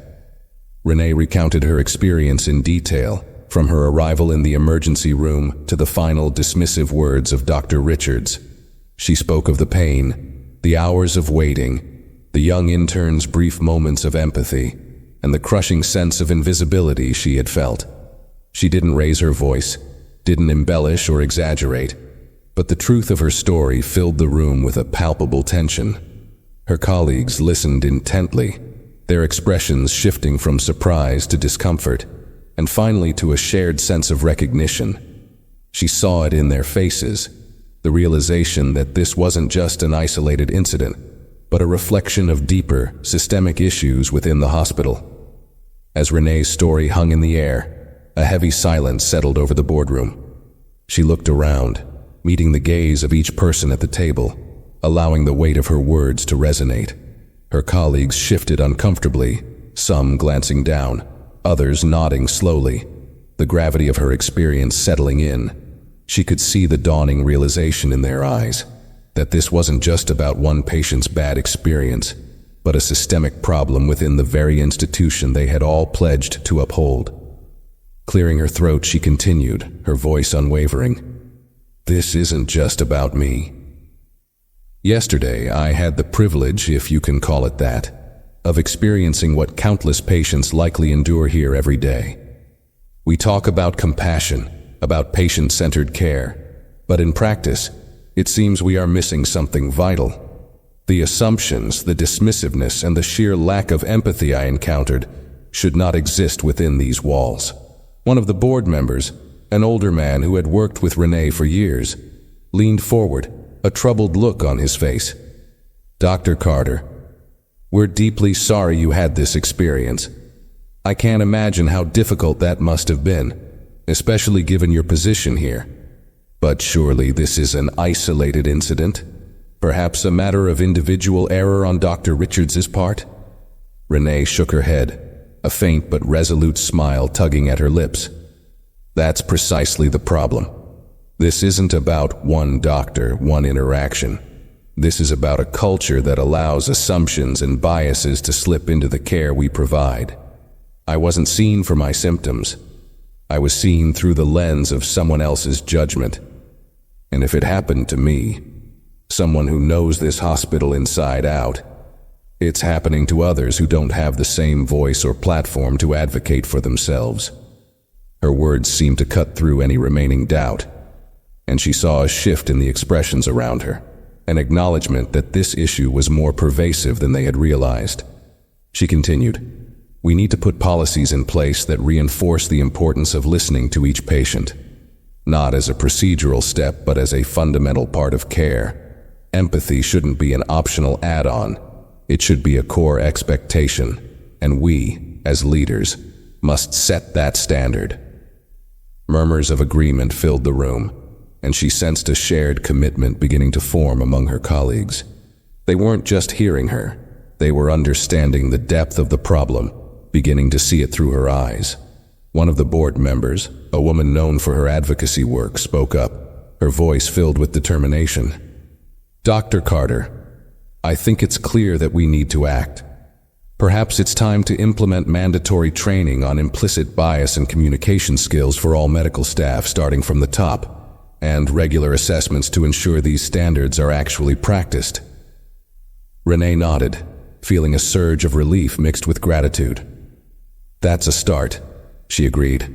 Renee recounted her experience in detail, from her arrival in the emergency room to the final dismissive words of Dr. Richards. She spoke of the pain, the hours of waiting, the young intern's brief moments of empathy, and the crushing sense of invisibility she had felt. She didn't raise her voice, didn't embellish or exaggerate, but the truth of her story filled the room with a palpable tension. Her colleagues listened intently, their expressions shifting from surprise to discomfort, and finally to a shared sense of recognition. She saw it in their faces, the realization that this wasn't just an isolated incident, but a reflection of deeper, systemic issues within the hospital. As Renee's story hung in the air, a heavy silence settled over the boardroom. She looked around, meeting the gaze of each person at the table, allowing the weight of her words to resonate. Her colleagues shifted uncomfortably, some glancing down, others nodding slowly, the gravity of her experience settling in. She could see the dawning realization in their eyes, that this wasn't just about one patient's bad experience, but a systemic problem within the very institution they had all pledged to uphold. Clearing her throat, she continued, her voice unwavering. "This isn't just about me. Yesterday, I had the privilege, if you can call it that, of experiencing what countless patients likely endure here every day. We talk about compassion, about patient-centered care, but in practice, it seems we are missing something vital. The assumptions, the dismissiveness, and the sheer lack of empathy I encountered should not exist within these walls." One of the board members, an older man who had worked with Renee for years, leaned forward, a troubled look on his face. "Dr. Carter, we're deeply sorry you had this experience. I can't imagine how difficult that must have been, especially given your position here. But surely this is an isolated incident? Perhaps a matter of individual error on Dr. Richards' part?" Renee shook her head, a faint but resolute smile tugging at her lips. "That's precisely the problem. This isn't about one doctor, one interaction. This is about a culture that allows assumptions and biases to slip into the care we provide. I wasn't seen for my symptoms. I was seen through the lens of someone else's judgment. And if it happened to me, someone who knows this hospital inside out, it's happening to others who don't have the same voice or platform to advocate for themselves." Her words seemed to cut through any remaining doubt, and she saw a shift in the expressions around her, an acknowledgement that this issue was more pervasive than they had realized. She continued, "We need to put policies in place that reinforce the importance of listening to each patient, not as a procedural step but as a fundamental part of care. Empathy shouldn't be an optional add-on. It should be a core expectation, and we, as leaders, must set that standard." Murmurs of agreement filled the room, and she sensed a shared commitment beginning to form among her colleagues. They weren't just hearing her, they were understanding the depth of the problem, beginning to see it through her eyes. One of the board members, a woman known for her advocacy work, spoke up, her voice filled with determination. "Dr. Carter, I think it's clear that we need to act. Perhaps it's time to implement mandatory training on implicit bias and communication skills for all medical staff starting from the top, and regular assessments to ensure these standards are actually practiced." Renee nodded, feeling a surge of relief mixed with gratitude. "That's a start," she agreed,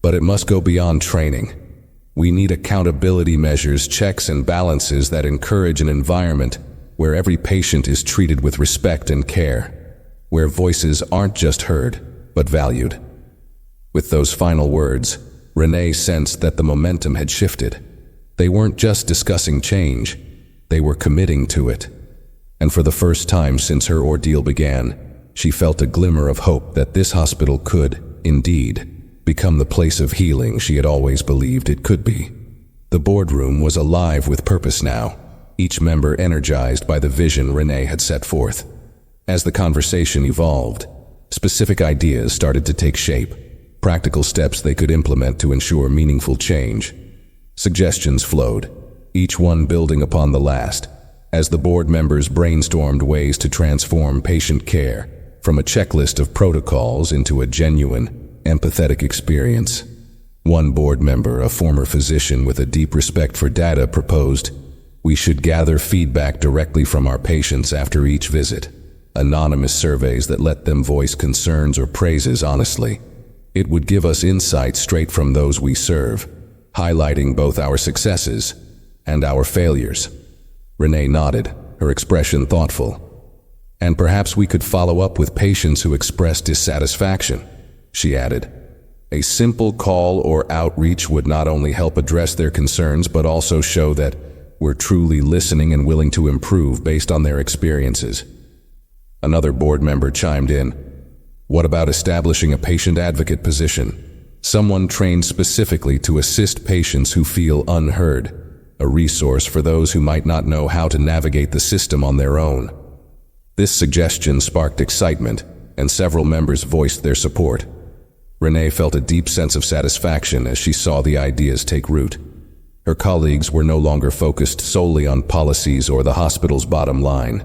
"but it must go beyond training. We need accountability measures, checks and balances that encourage an environment where every patient is treated with respect and care, where voices aren't just heard, but valued." With those final words, Renee sensed that the momentum had shifted. They weren't just discussing change, they were committing to it. And for the first time since her ordeal began, she felt a glimmer of hope that this hospital could, indeed, become the place of healing she had always believed it could be. The boardroom was alive with purpose now, each member energized by the vision Renee had set forth. As the conversation evolved, specific ideas started to take shape, practical steps they could implement to ensure meaningful change. Suggestions flowed, each one building upon the last, as the board members brainstormed ways to transform patient care from a checklist of protocols into a genuine, empathetic experience. One board member, a former physician with a deep respect for data, proposed, "We should gather feedback directly from our patients after each visit. Anonymous surveys that let them voice concerns or praises honestly. It would give us insights straight from those we serve, highlighting both our successes and our failures." Renee nodded, her expression thoughtful. "And perhaps we could follow up with patients who express dissatisfaction," she added. "A simple call or outreach would not only help address their concerns but also show that we're truly listening and willing to improve based on their experiences." Another board member chimed in, "What about establishing a patient advocate position? Someone trained specifically to assist patients who feel unheard, a resource for those who might not know how to navigate the system on their own." This suggestion sparked excitement, and several members voiced their support. Renee felt a deep sense of satisfaction as she saw the ideas take root. Her colleagues were no longer focused solely on policies or the hospital's bottom line.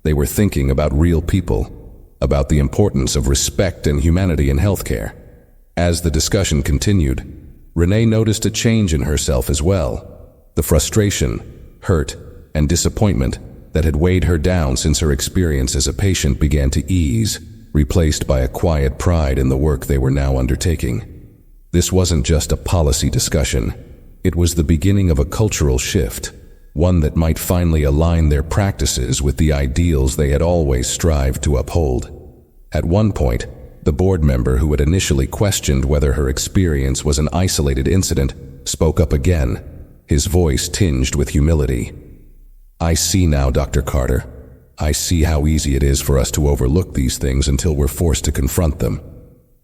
They were thinking about real people, about the importance of respect and humanity in healthcare. As the discussion continued, Renee noticed a change in herself as well. The frustration, hurt, and disappointment that had weighed her down since her experience as a patient began to ease, replaced by a quiet pride in the work they were now undertaking. This wasn't just a policy discussion. It was the beginning of a cultural shift, one that might finally align their practices with the ideals they had always strived to uphold. At one point, the board member who had initially questioned whether her experience was an isolated incident spoke up again, his voice tinged with humility. "I see now, Dr. Carter. I see how easy it is for us to overlook these things until we're forced to confront them.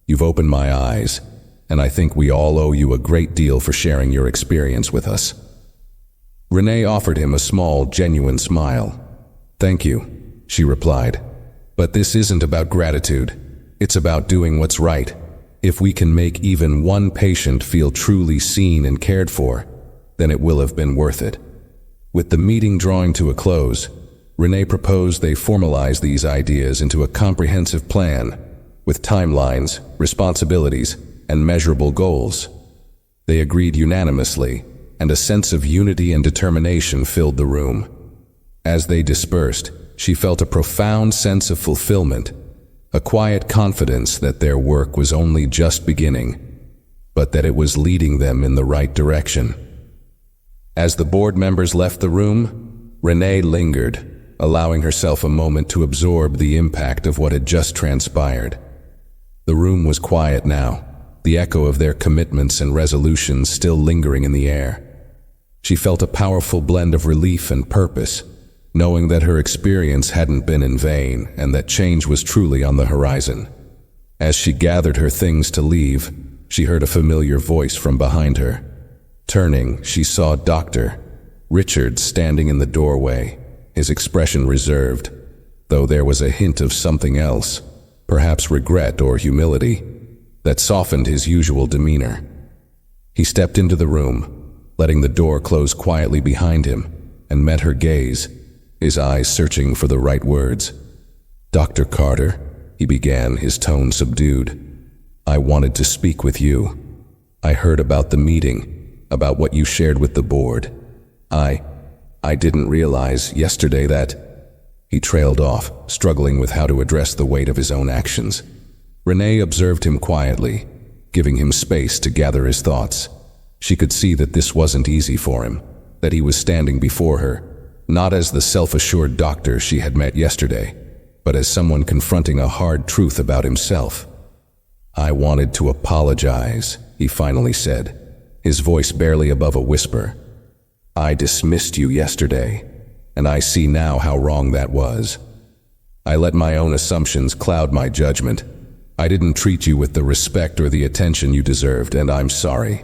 You've opened my eyes, and I think we all owe you a great deal for sharing your experience with us." Renee offered him a small, genuine smile. "Thank you," she replied. "But this isn't about gratitude. It's about doing what's right. If we can make even one patient feel truly seen and cared for, then it will have been worth it." With the meeting drawing to a close, Renee proposed they formalize these ideas into a comprehensive plan, with timelines, responsibilities, and measurable goals. They agreed unanimously, and a sense of unity and determination filled the room. As they dispersed, she felt a profound sense of fulfillment, a quiet confidence that their work was only just beginning, but that it was leading them in the right direction. As the board members left the room, Renee lingered, allowing herself a moment to absorb the impact of what had just transpired. The room was quiet now, the echo of their commitments and resolutions still lingering in the air. She felt a powerful blend of relief and purpose, knowing that her experience hadn't been in vain and that change was truly on the horizon. As she gathered her things to leave, she heard a familiar voice from behind her. Turning, she saw Dr. Richard standing in the doorway, his expression reserved, though there was a hint of something else, perhaps regret or humility, that softened his usual demeanor. He stepped into the room, letting the door close quietly behind him, and met her gaze, his eyes searching for the right words. "Dr. Carter," he began, his tone subdued, "I wanted to speak with you. I heard about the meeting, about what you shared with the board. I didn't realize yesterday that—" He trailed off, struggling with how to address the weight of his own actions. Renee observed him quietly, giving him space to gather his thoughts. She could see that this wasn't easy for him, that he was standing before her, not as the self-assured doctor she had met yesterday, but as someone confronting a hard truth about himself. "I wanted to apologize," he finally said, his voice barely above a whisper. "I dismissed you yesterday, and I see now how wrong that was. I let my own assumptions cloud my judgment. I didn't treat you with the respect or the attention you deserved, and I'm sorry."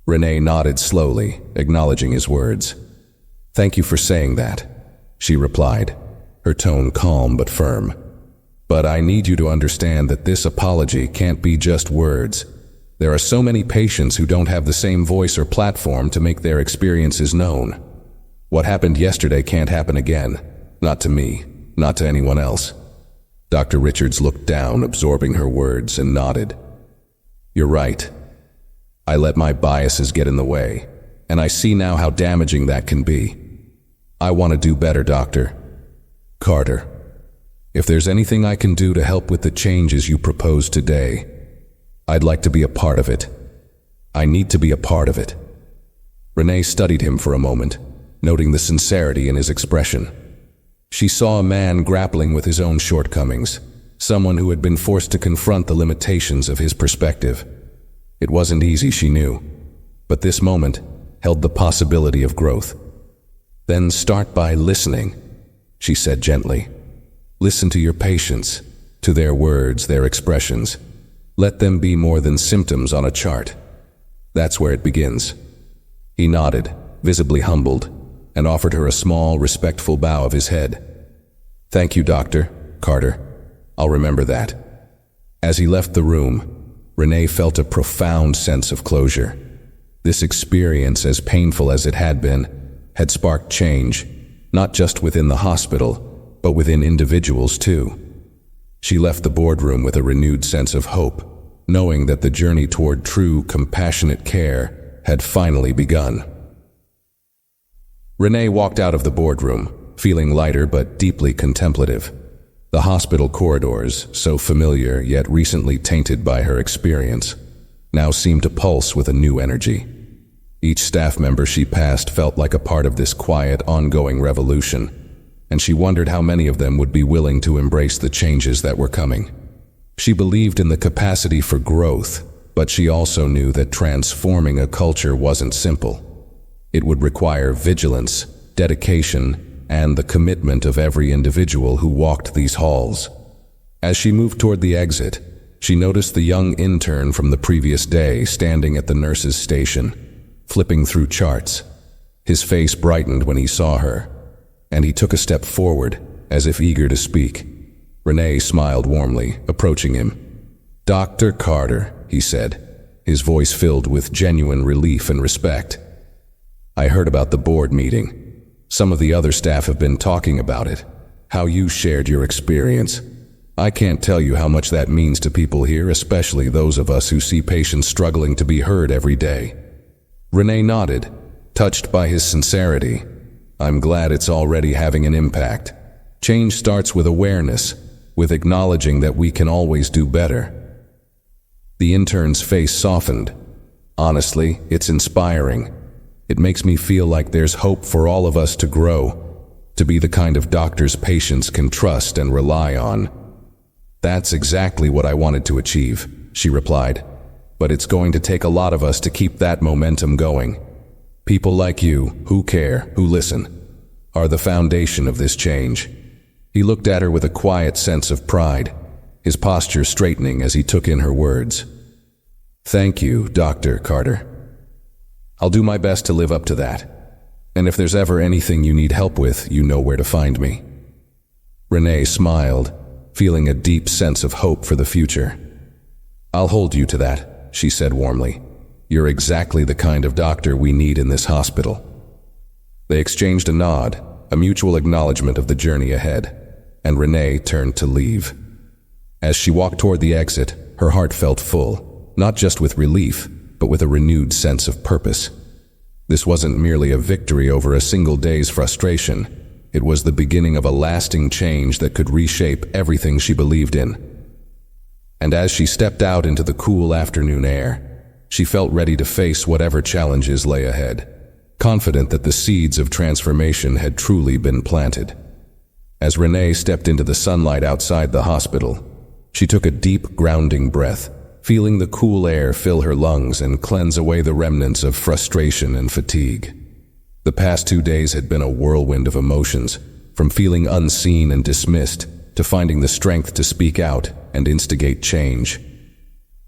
Renee nodded slowly, acknowledging his words. "Thank you for saying that," she replied, her tone calm but firm. "But I need you to understand that this apology can't be just words. There are so many patients who don't have the same voice or platform to make their experiences known. What happened yesterday can't happen again. Not to me, not to anyone else." Dr. Richards looked down, absorbing her words, and nodded. "You're right. I let my biases get in the way, and I see now how damaging that can be. I want to do better, Dr. Carter. If there's anything I can do to help with the changes you propose today, I'd like to be a part of it. I need to be a part of it." Renee studied him for a moment, noting the sincerity in his expression. She saw a man grappling with his own shortcomings, someone who had been forced to confront the limitations of his perspective. It wasn't easy, she knew, but this moment held the possibility of growth. "Then start by listening," she said gently. "Listen to your patients, to their words, their expressions. Let them be more than symptoms on a chart. That's where it begins." He nodded, visibly humbled, and offered her a small, respectful bow of his head. "Thank you, Dr. Carter. I'll remember that." As he left the room, Renee felt a profound sense of closure. This experience, as painful as it had been, had sparked change, not just within the hospital, but within individuals too. She left the boardroom with a renewed sense of hope, knowing that the journey toward true, compassionate care had finally begun. Renee walked out of the boardroom, feeling lighter but deeply contemplative. The hospital corridors, so familiar yet recently tainted by her experience, now seemed to pulse with a new energy. Each staff member she passed felt like a part of this quiet, ongoing revolution, and she wondered how many of them would be willing to embrace the changes that were coming. She believed in the capacity for growth, but she also knew that transforming a culture wasn't simple. It would require vigilance, dedication, and the commitment of every individual who walked these halls. As she moved toward the exit, she noticed the young intern from the previous day standing at the nurse's station, flipping through charts. His face brightened when he saw her, and he took a step forward, as if eager to speak. Renee smiled warmly, approaching him. "Dr. Carter," he said, his voice filled with genuine relief and respect. "I heard about the board meeting. Some of the other staff have been talking about it, how you shared your experience. I can't tell you how much that means to people here, especially those of us who see patients struggling to be heard every day." Renee nodded, touched by his sincerity. "I'm glad it's already having an impact. Change starts with awareness, with acknowledging that we can always do better." The intern's face softened. "Honestly, it's inspiring. It makes me feel like there's hope for all of us to grow, to be the kind of doctors patients can trust and rely on." "That's exactly what I wanted to achieve," she replied. "But it's going to take a lot of us to keep that momentum going. People like you, who care, who listen, are the foundation of this change." He looked at her with a quiet sense of pride, his posture straightening as he took in her words. "Thank you, Dr. Carter. I'll do my best to live up to that. And if there's ever anything you need help with, you know where to find me." Renee smiled, feeling a deep sense of hope for the future. "I'll hold you to that," she said warmly. "You're exactly the kind of doctor we need in this hospital." They exchanged a nod, a mutual acknowledgement of the journey ahead, and Renee turned to leave. As she walked toward the exit, her heart felt full, not just with relief, but with a renewed sense of purpose. This wasn't merely a victory over a single day's frustration. It was the beginning of a lasting change that could reshape everything she believed in. And as she stepped out into the cool afternoon air, she felt ready to face whatever challenges lay ahead, confident that the seeds of transformation had truly been planted. As Renee stepped into the sunlight outside the hospital, She took a deep, grounding breath, feeling the cool air fill her lungs and cleanse away the remnants of frustration and fatigue. The past 2 days had been a whirlwind of emotions, from feeling unseen and dismissed to finding the strength to speak out and instigate change.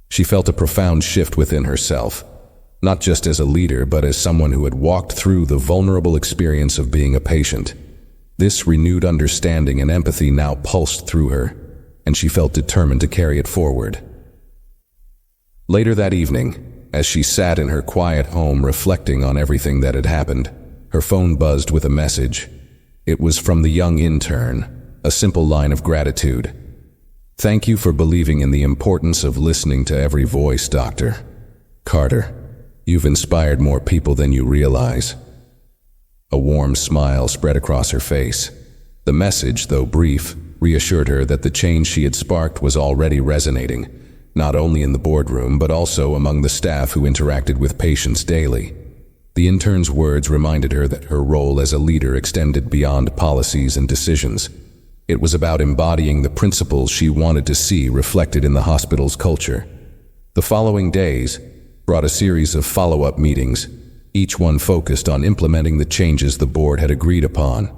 She felt a profound shift within herself, not just as a leader, but as someone who had walked through the vulnerable experience of being a patient. This renewed understanding and empathy now pulsed through her, and she felt determined to carry it forward. Later that evening, as she sat in her quiet home reflecting on everything that had happened, her phone buzzed with a message. It was from the young intern, a simple line of gratitude. "Thank you for believing in the importance of listening to every voice, Dr. Carter. You've inspired more people than you realize." A warm smile spread across her face. The message, though brief, reassured her that the change she had sparked was already resonating, not only in the boardroom but also among the staff who interacted with patients daily. The intern's words reminded her that her role as a leader extended beyond policies and decisions. It was about embodying the principles she wanted to see reflected in the hospital's culture. The following days brought a series of follow-up meetings, each one focused on implementing the changes the board had agreed upon.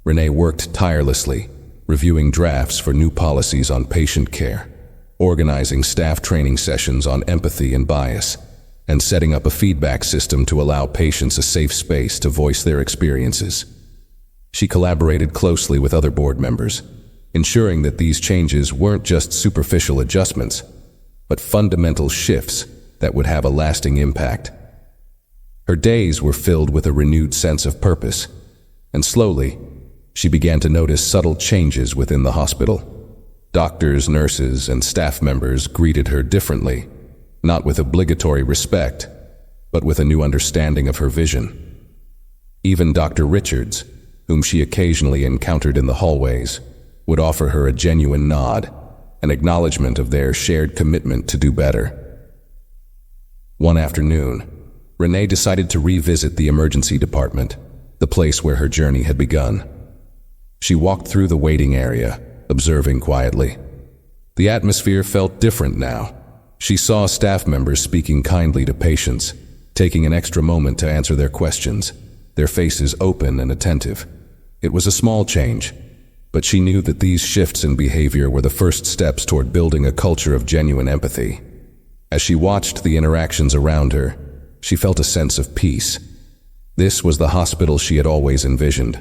Renee worked tirelessly, reviewing drafts for new policies on patient care, organizing staff training sessions on empathy and bias, and setting up a feedback system to allow patients a safe space to voice their experiences. She collaborated closely with other board members, ensuring that these changes weren't just superficial adjustments, but fundamental shifts that would have a lasting impact. Her days were filled with a renewed sense of purpose, and slowly, she began to notice subtle changes within the hospital. Doctors, nurses, and staff members greeted her differently, not with obligatory respect, but with a new understanding of her vision. Even Dr. Richards, whom she occasionally encountered in the hallways, would offer her a genuine nod, an acknowledgement of their shared commitment to do better. One afternoon, Renee decided to revisit the emergency department, the place where her journey had begun. She walked through the waiting area, observing quietly. The atmosphere felt different now. She saw staff members speaking kindly to patients, taking an extra moment to answer their questions, their faces open and attentive. It was a small change, but she knew that these shifts in behavior were the first steps toward building a culture of genuine empathy. As she watched the interactions around her, she felt a sense of peace. This was the hospital she had always envisioned,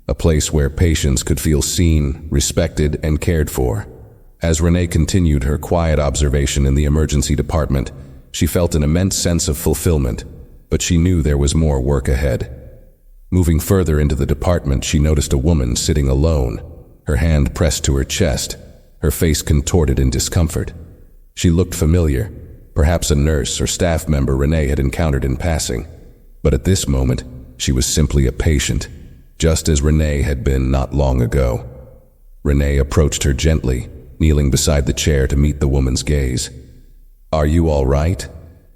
a place where patients could feel seen, respected, and cared for. As Renee continued her quiet observation in the emergency department, she felt an immense sense of fulfillment, but she knew there was more work ahead. Moving further into the department, she noticed a woman sitting alone, her hand pressed to her chest, her face contorted in discomfort. She looked familiar, perhaps a nurse or staff member Renee had encountered in passing. But at this moment, she was simply a patient, just as Renee had been not long ago. Renee approached her gently, kneeling beside the chair to meet the woman's gaze. "Are you all right?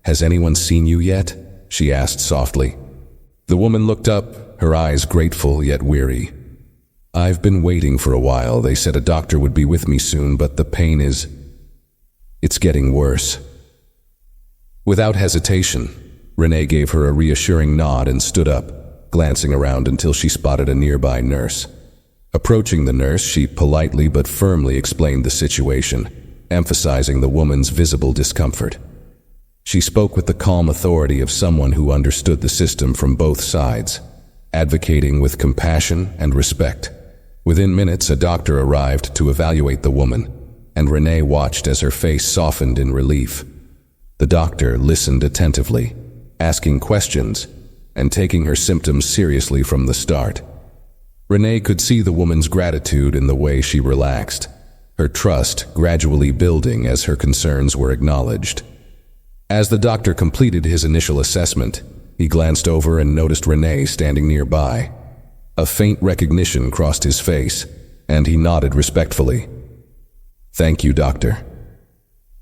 Has anyone seen you yet?" she asked softly. The woman looked up, her eyes grateful yet weary. "I've been waiting for a while. They said a doctor would be with me soon, but the pain it's getting worse." Without hesitation, Renee gave her a reassuring nod and stood up, glancing around until she spotted a nearby nurse. Approaching the nurse, she politely but firmly explained the situation, emphasizing the woman's visible discomfort. She spoke with the calm authority of someone who understood the system from both sides, advocating with compassion and respect. Within minutes, a doctor arrived to evaluate the woman, and Renee watched as her face softened in relief. The doctor listened attentively, asking questions and taking her symptoms seriously from the start. Renee could see the woman's gratitude in the way she relaxed, her trust gradually building as her concerns were acknowledged. As the doctor completed his initial assessment, he glanced over and noticed Renee standing nearby. A faint recognition crossed his face, and he nodded respectfully. "Thank you, Dr.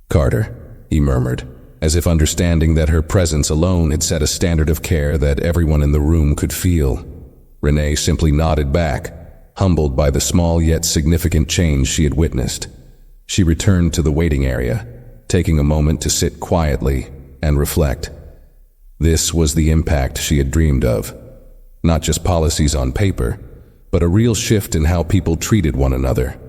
Carter," he murmured, as if understanding that her presence alone had set a standard of care that everyone in the room could feel. Renee simply nodded back, humbled by the small yet significant change she had witnessed. She returned to the waiting area, taking a moment to sit quietly and reflect. This was the impact she had dreamed of. Not just policies on paper, but a real shift in how people treated one another.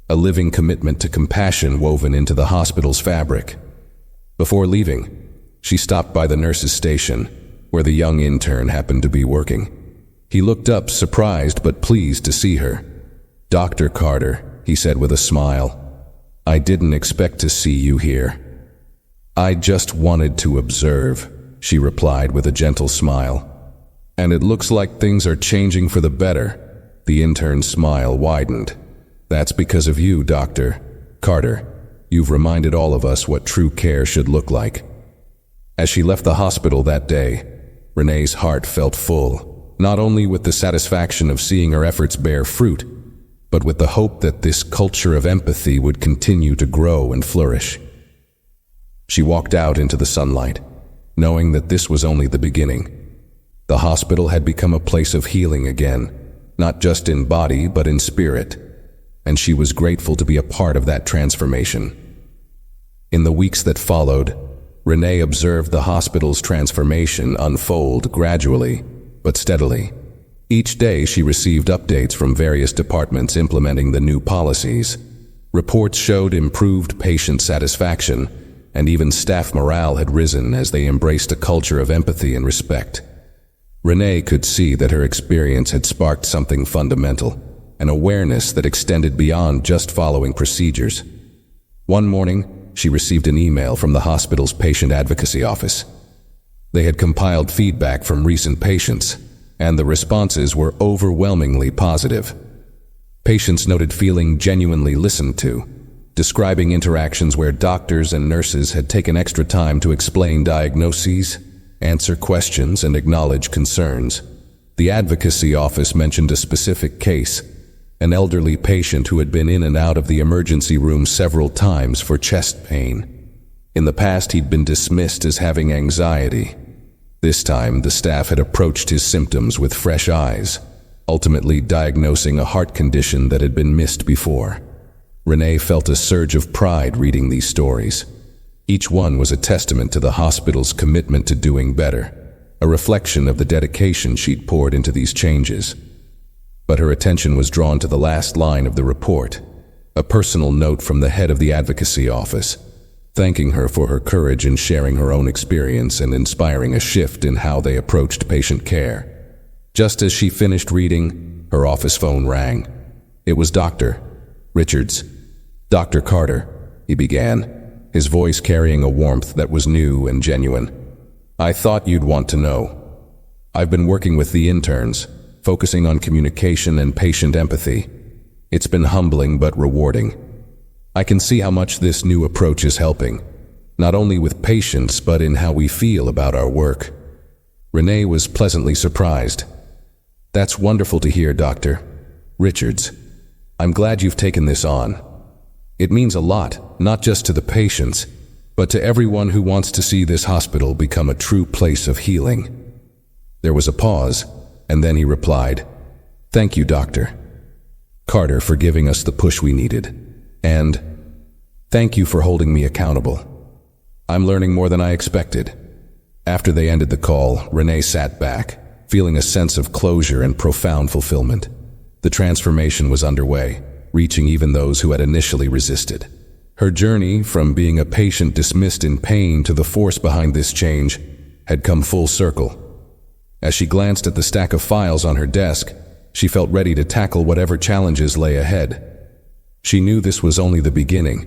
A living commitment to compassion woven into the hospital's fabric. Before leaving, she stopped by the nurse's station, where the young intern happened to be working. He looked up, surprised but pleased to see her. "Dr. Carter," he said with a smile, "I didn't expect to see you here." "I just wanted to observe," she replied with a gentle smile. "And it looks like things are changing for the better." The intern's smile widened. "That's because of you, Dr. Carter. You've reminded all of us what true care should look like." As she left the hospital that day, Renee's heart felt full, not only with the satisfaction of seeing her efforts bear fruit, but with the hope that this culture of empathy would continue to grow and flourish. She walked out into the sunlight, knowing that this was only the beginning. The hospital had become a place of healing again, not just in body but in spirit, and she was grateful to be a part of that transformation. In the weeks that followed, Renee observed the hospital's transformation unfold gradually but steadily. Each day she received updates from various departments implementing the new policies. Reports showed improved patient satisfaction, and even staff morale had risen as they embraced a culture of empathy and respect. Renee could see that her experience had sparked something fundamental, an awareness that extended beyond just following procedures. One morning, she received an email from the hospital's patient advocacy office. They had compiled feedback from recent patients, and the responses were overwhelmingly positive. Patients noted feeling genuinely listened to, describing interactions where doctors and nurses had taken extra time to explain diagnoses, answer questions, and acknowledge concerns. The advocacy office mentioned a specific case, an elderly patient who had been in and out of the emergency room several times for chest pain. In the past, he'd been dismissed as having anxiety. This time, the staff had approached his symptoms with fresh eyes, ultimately diagnosing a heart condition that had been missed before. Renee felt a surge of pride reading these stories. Each one was a testament to the hospital's commitment to doing better, a reflection of the dedication she'd poured into these changes. But her attention was drawn to the last line of the report, a personal note from the head of the advocacy office, thanking her for her courage in sharing her own experience and inspiring a shift in how they approached patient care. Just as she finished reading, her office phone rang. It was Dr. Richards. "Dr. Carter," he began, his voice carrying a warmth that was new and genuine. "I thought you'd want to know. I've been working with the interns, focusing on communication and patient empathy. It's been humbling but rewarding. I can see how much this new approach is helping, not only with patients but in how we feel about our work." Renee was pleasantly surprised. "That's wonderful to hear, Dr. Richards. I'm glad you've taken this on. It means a lot, not just to the patients, but to everyone who wants to see this hospital become a true place of healing." There was a pause, and then he replied, "Thank you, Dr. Carter, for giving us the push we needed. And thank you for holding me accountable. I'm learning more than I expected." After they ended the call, Renee sat back, feeling a sense of closure and profound fulfillment. The transformation was underway, reaching even those who had initially resisted. Her journey from being a patient dismissed in pain to the force behind this change had come full circle. As she glanced at the stack of files on her desk, she felt ready to tackle whatever challenges lay ahead. She knew this was only the beginning,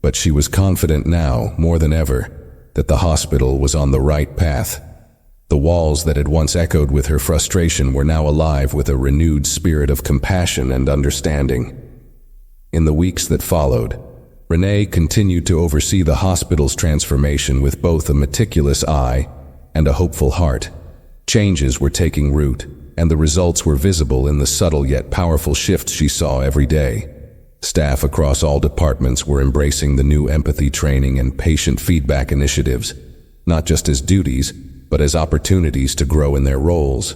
but she was confident now, more than ever, that the hospital was on the right path. The walls that had once echoed with her frustration were now alive with a renewed spirit of compassion and understanding. In the weeks that followed, Renee continued to oversee the hospital's transformation with both a meticulous eye and a hopeful heart. Changes were taking root, and the results were visible in the subtle yet powerful shifts she saw every day. Staff across all departments were embracing the new empathy training and patient feedback initiatives, not just as duties, but as opportunities to grow in their roles.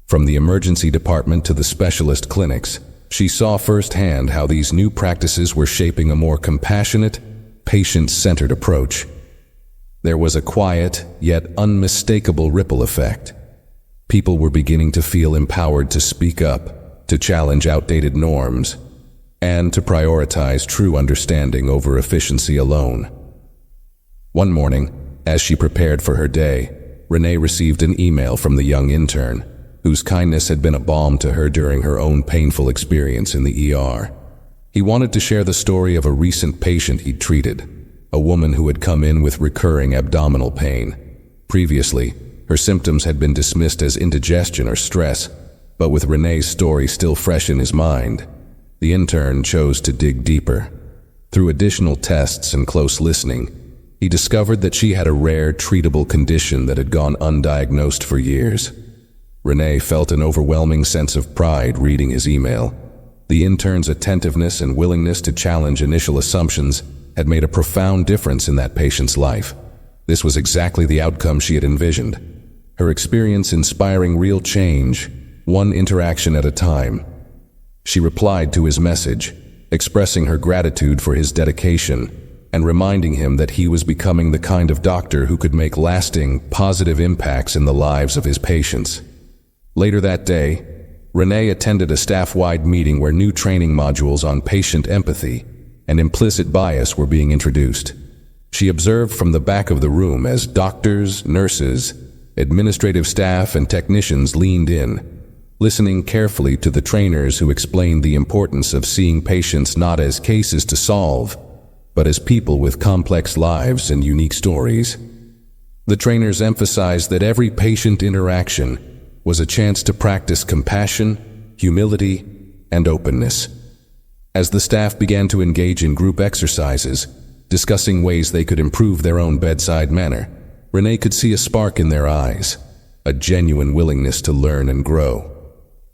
From the emergency department to the specialist clinics, She saw firsthand how these new practices were shaping a more compassionate, patient-centered approach. There was a quiet, yet unmistakable ripple effect. People were beginning to feel empowered to speak up, to challenge outdated norms, and to prioritize true understanding over efficiency alone. One morning, as she prepared for her day, Renee received an email from the young intern, whose kindness had been a balm to her during her own painful experience in the ER. He wanted to share the story of a recent patient he'd treated, a woman who had come in with recurring abdominal pain. Previously, her symptoms had been dismissed as indigestion or stress, but with Renee's story still fresh in his mind, the intern chose to dig deeper. Through additional tests and close listening, he discovered that she had a rare, treatable condition that had gone undiagnosed for years. Renee felt an overwhelming sense of pride reading his email. The intern's attentiveness and willingness to challenge initial assumptions had made a profound difference in that patient's life. This was exactly the outcome she had envisioned. Her experience inspiring real change, one interaction at a time. She replied to his message, expressing her gratitude for his dedication and reminding him that he was becoming the kind of doctor who could make lasting, positive impacts in the lives of his patients. Later that day, Renee attended a staff-wide meeting where new training modules on patient empathy and implicit bias were being introduced. She observed from the back of the room as doctors, nurses, administrative staff, and technicians leaned in, listening carefully to the trainers who explained the importance of seeing patients not as cases to solve, but as people with complex lives and unique stories. The trainers emphasized that every patient interaction was a chance to practice compassion, humility, and openness. As the staff began to engage in group exercises, discussing ways they could improve their own bedside manner, Renee could see a spark in their eyes, a genuine willingness to learn and grow.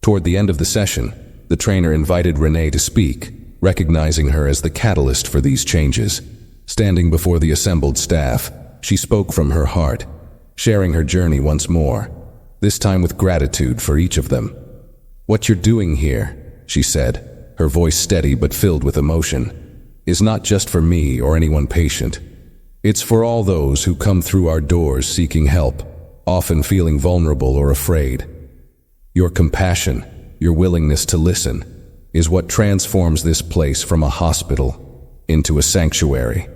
Toward the end of the session, the trainer invited Renee to speak, recognizing her as the catalyst for these changes. Standing before the assembled staff, she spoke from her heart, sharing her journey once more, this time with gratitude for each of them. "What you're doing here," she said, her voice steady but filled with emotion, "is not just for me or any one patient. It's for all those who come through our doors seeking help, often feeling vulnerable or afraid. Your compassion, your willingness to listen, is what transforms this place from a hospital into a sanctuary."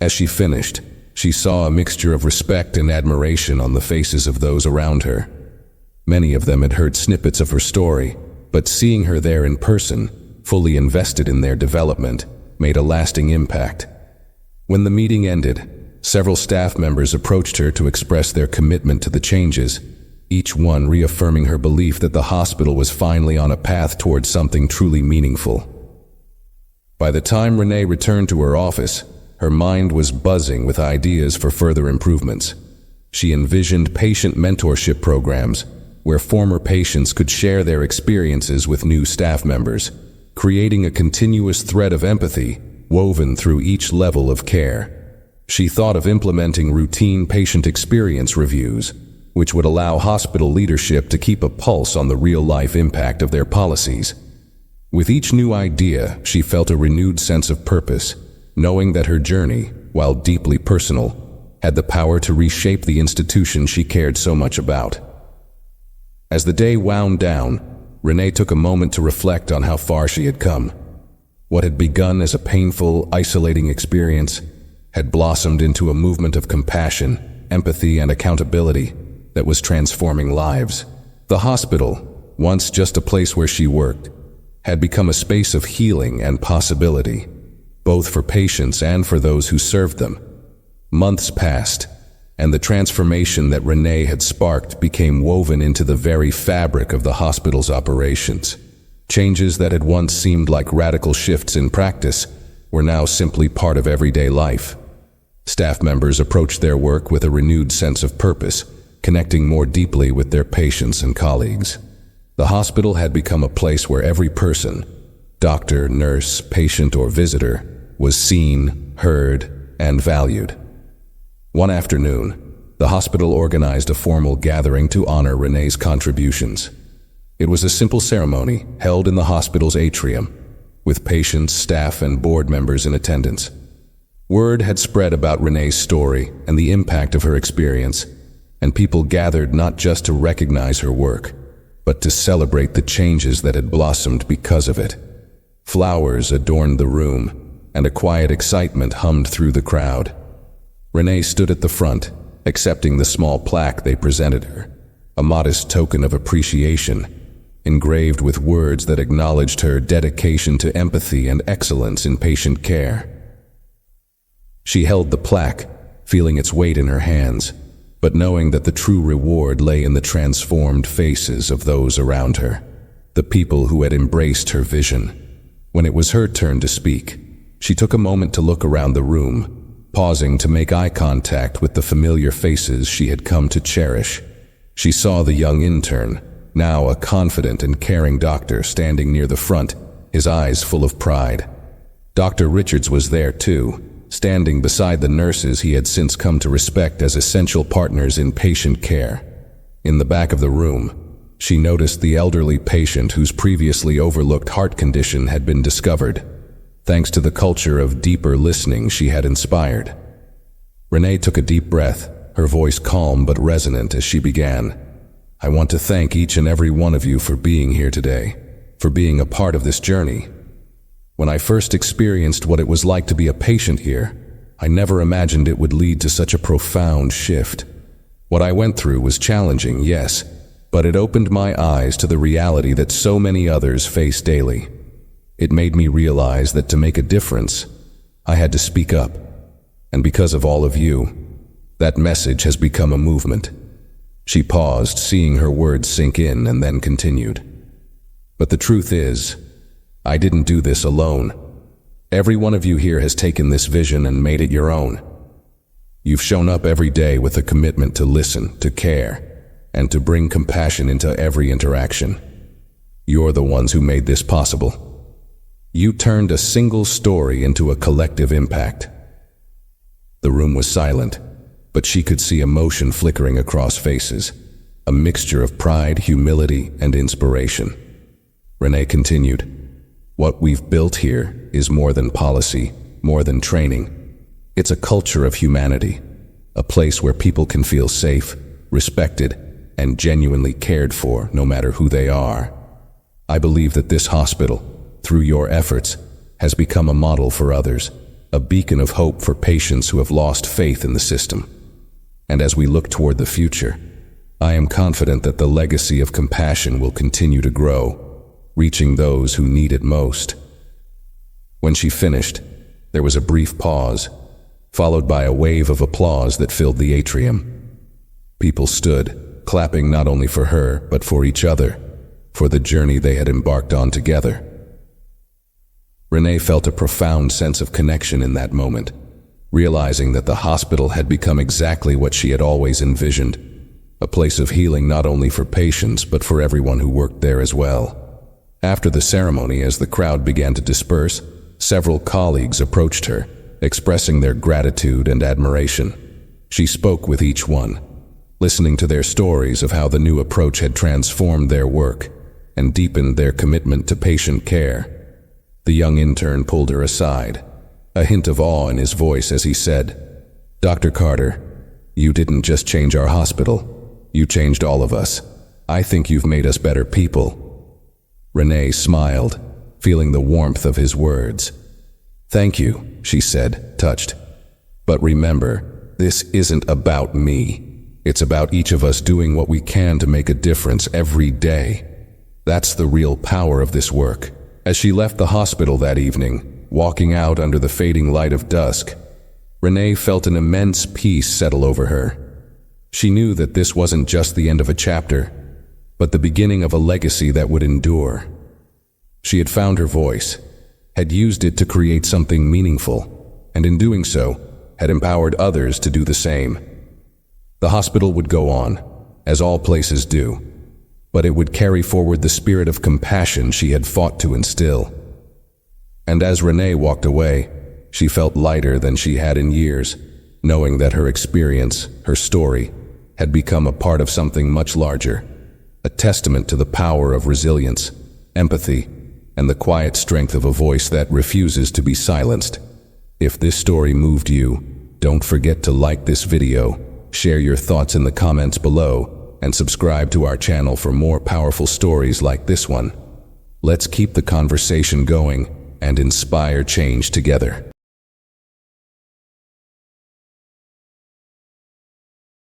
As she finished, she saw a mixture of respect and admiration on the faces of those around her. Many of them had heard snippets of her story, but seeing her there in person, fully invested in their development, made a lasting impact. When the meeting ended, several staff members approached her to express their commitment to the changes, each one reaffirming her belief that the hospital was finally on a path towards something truly meaningful. By the time Renee returned to her office, her mind was buzzing with ideas for further improvements. She envisioned patient mentorship programs where former patients could share their experiences with new staff members, creating a continuous thread of empathy woven through each level of care. She thought of implementing routine patient experience reviews, which would allow hospital leadership to keep a pulse on the real-life impact of their policies. With each new idea, she felt a renewed sense of purpose, knowing that her journey, while deeply personal, had the power to reshape the institution she cared so much about. As the day wound down, Renee took a moment to reflect on how far she had come. What had begun as a painful, isolating experience had blossomed into a movement of compassion, empathy, and accountability that was transforming lives. The hospital, once just a place where she worked, had become a space of healing and possibility, both for patients and for those who served them. Months passed, and the transformation that Renee had sparked became woven into the very fabric of the hospital's operations. Changes that had once seemed like radical shifts in practice were now simply part of everyday life. Staff members approached their work with a renewed sense of purpose, connecting more deeply with their patients and colleagues. The hospital had become a place where every person, doctor, nurse, patient, or visitor, was seen, heard, and valued. One afternoon, the hospital organized a formal gathering to honor Renee's contributions. It was a simple ceremony held in the hospital's atrium, with patients, staff, and board members in attendance. Word had spread about Renee's story and the impact of her experience, and people gathered not just to recognize her work, but to celebrate the changes that had blossomed because of it. Flowers adorned the room, and a quiet excitement hummed through the crowd. Renee stood at the front, accepting the small plaque they presented her, a modest token of appreciation, engraved with words that acknowledged her dedication to empathy and excellence in patient care. She held the plaque, feeling its weight in her hands, but knowing that the true reward lay in the transformed faces of those around her, the people who had embraced her vision. When it was her turn to speak, she took a moment to look around the room, pausing to make eye contact with the familiar faces she had come to cherish. She saw the young intern, now a confident and caring doctor, standing near the front, his eyes full of pride. Dr. Richards was there too, standing beside the nurses he had since come to respect as essential partners in patient care. In the back of the room, she noticed the elderly patient whose previously overlooked heart condition had been discovered, thanks to the culture of deeper listening she had inspired. Renee took a deep breath, her voice calm but resonant as she began. "I want to thank each and every one of you for being here today, for being a part of this journey. When I first experienced what it was like to be a patient here, I never imagined it would lead to such a profound shift. What I went through was challenging, yes, but it opened my eyes to the reality that so many others face daily. It made me realize that to make a difference, I had to speak up. And because of all of you, that message has become a movement." She paused, seeing her words sink in, and then continued. "But the truth is, I didn't do this alone. Every one of you here has taken this vision and made it your own. You've shown up every day with a commitment to listen, to care, and to bring compassion into every interaction. You're the ones who made this possible. You turned a single story into a collective impact." The room was silent, but she could see emotion flickering across faces, a mixture of pride, humility, and inspiration. Renee continued, "What we've built here is more than policy, more than training. It's a culture of humanity, a place where people can feel safe, respected, and genuinely cared for, no matter who they are. I believe that this hospital, through your efforts, has become a model for others, a beacon of hope for patients who have lost faith in the system. And as we look toward the future, I am confident that the legacy of compassion will continue to grow, reaching those who need it most." When she finished, there was a brief pause, followed by a wave of applause that filled the atrium. People stood, clapping not only for her, but for each other, for the journey they had embarked on together. Renee felt a profound sense of connection in that moment, realizing that the hospital had become exactly what she had always envisioned, a place of healing not only for patients, but for everyone who worked there as well. After the ceremony, as the crowd began to disperse, several colleagues approached her, expressing their gratitude and admiration. She spoke with each one, listening to their stories of how the new approach had transformed their work and deepened their commitment to patient care. The young intern pulled her aside, a hint of awe in his voice as he said, "Dr. Carter, you didn't just change our hospital, you changed all of us. I think you've made us better people." Renee smiled, feeling the warmth of his words. "Thank you," she said, touched. "But remember, this isn't about me. It's about each of us doing what we can to make a difference every day. That's the real power of this work." As she left the hospital that evening, walking out under the fading light of dusk, Renee felt an immense peace settle over her. She knew that this wasn't just the end of a chapter, but the beginning of a legacy that would endure. She had found her voice, had used it to create something meaningful, and in doing so, had empowered others to do the same. The hospital would go on, as all places do, but it would carry forward the spirit of compassion she had fought to instill. And as Renee walked away, she felt lighter than she had in years, knowing that her experience, her story, had become a part of something much larger, a testament to the power of resilience, empathy, and the quiet strength of a voice that refuses to be silenced. If this story moved you, don't forget to like this video, share your thoughts in the comments below, and subscribe to our channel for more powerful stories like this one. Let's keep the conversation going and inspire change together.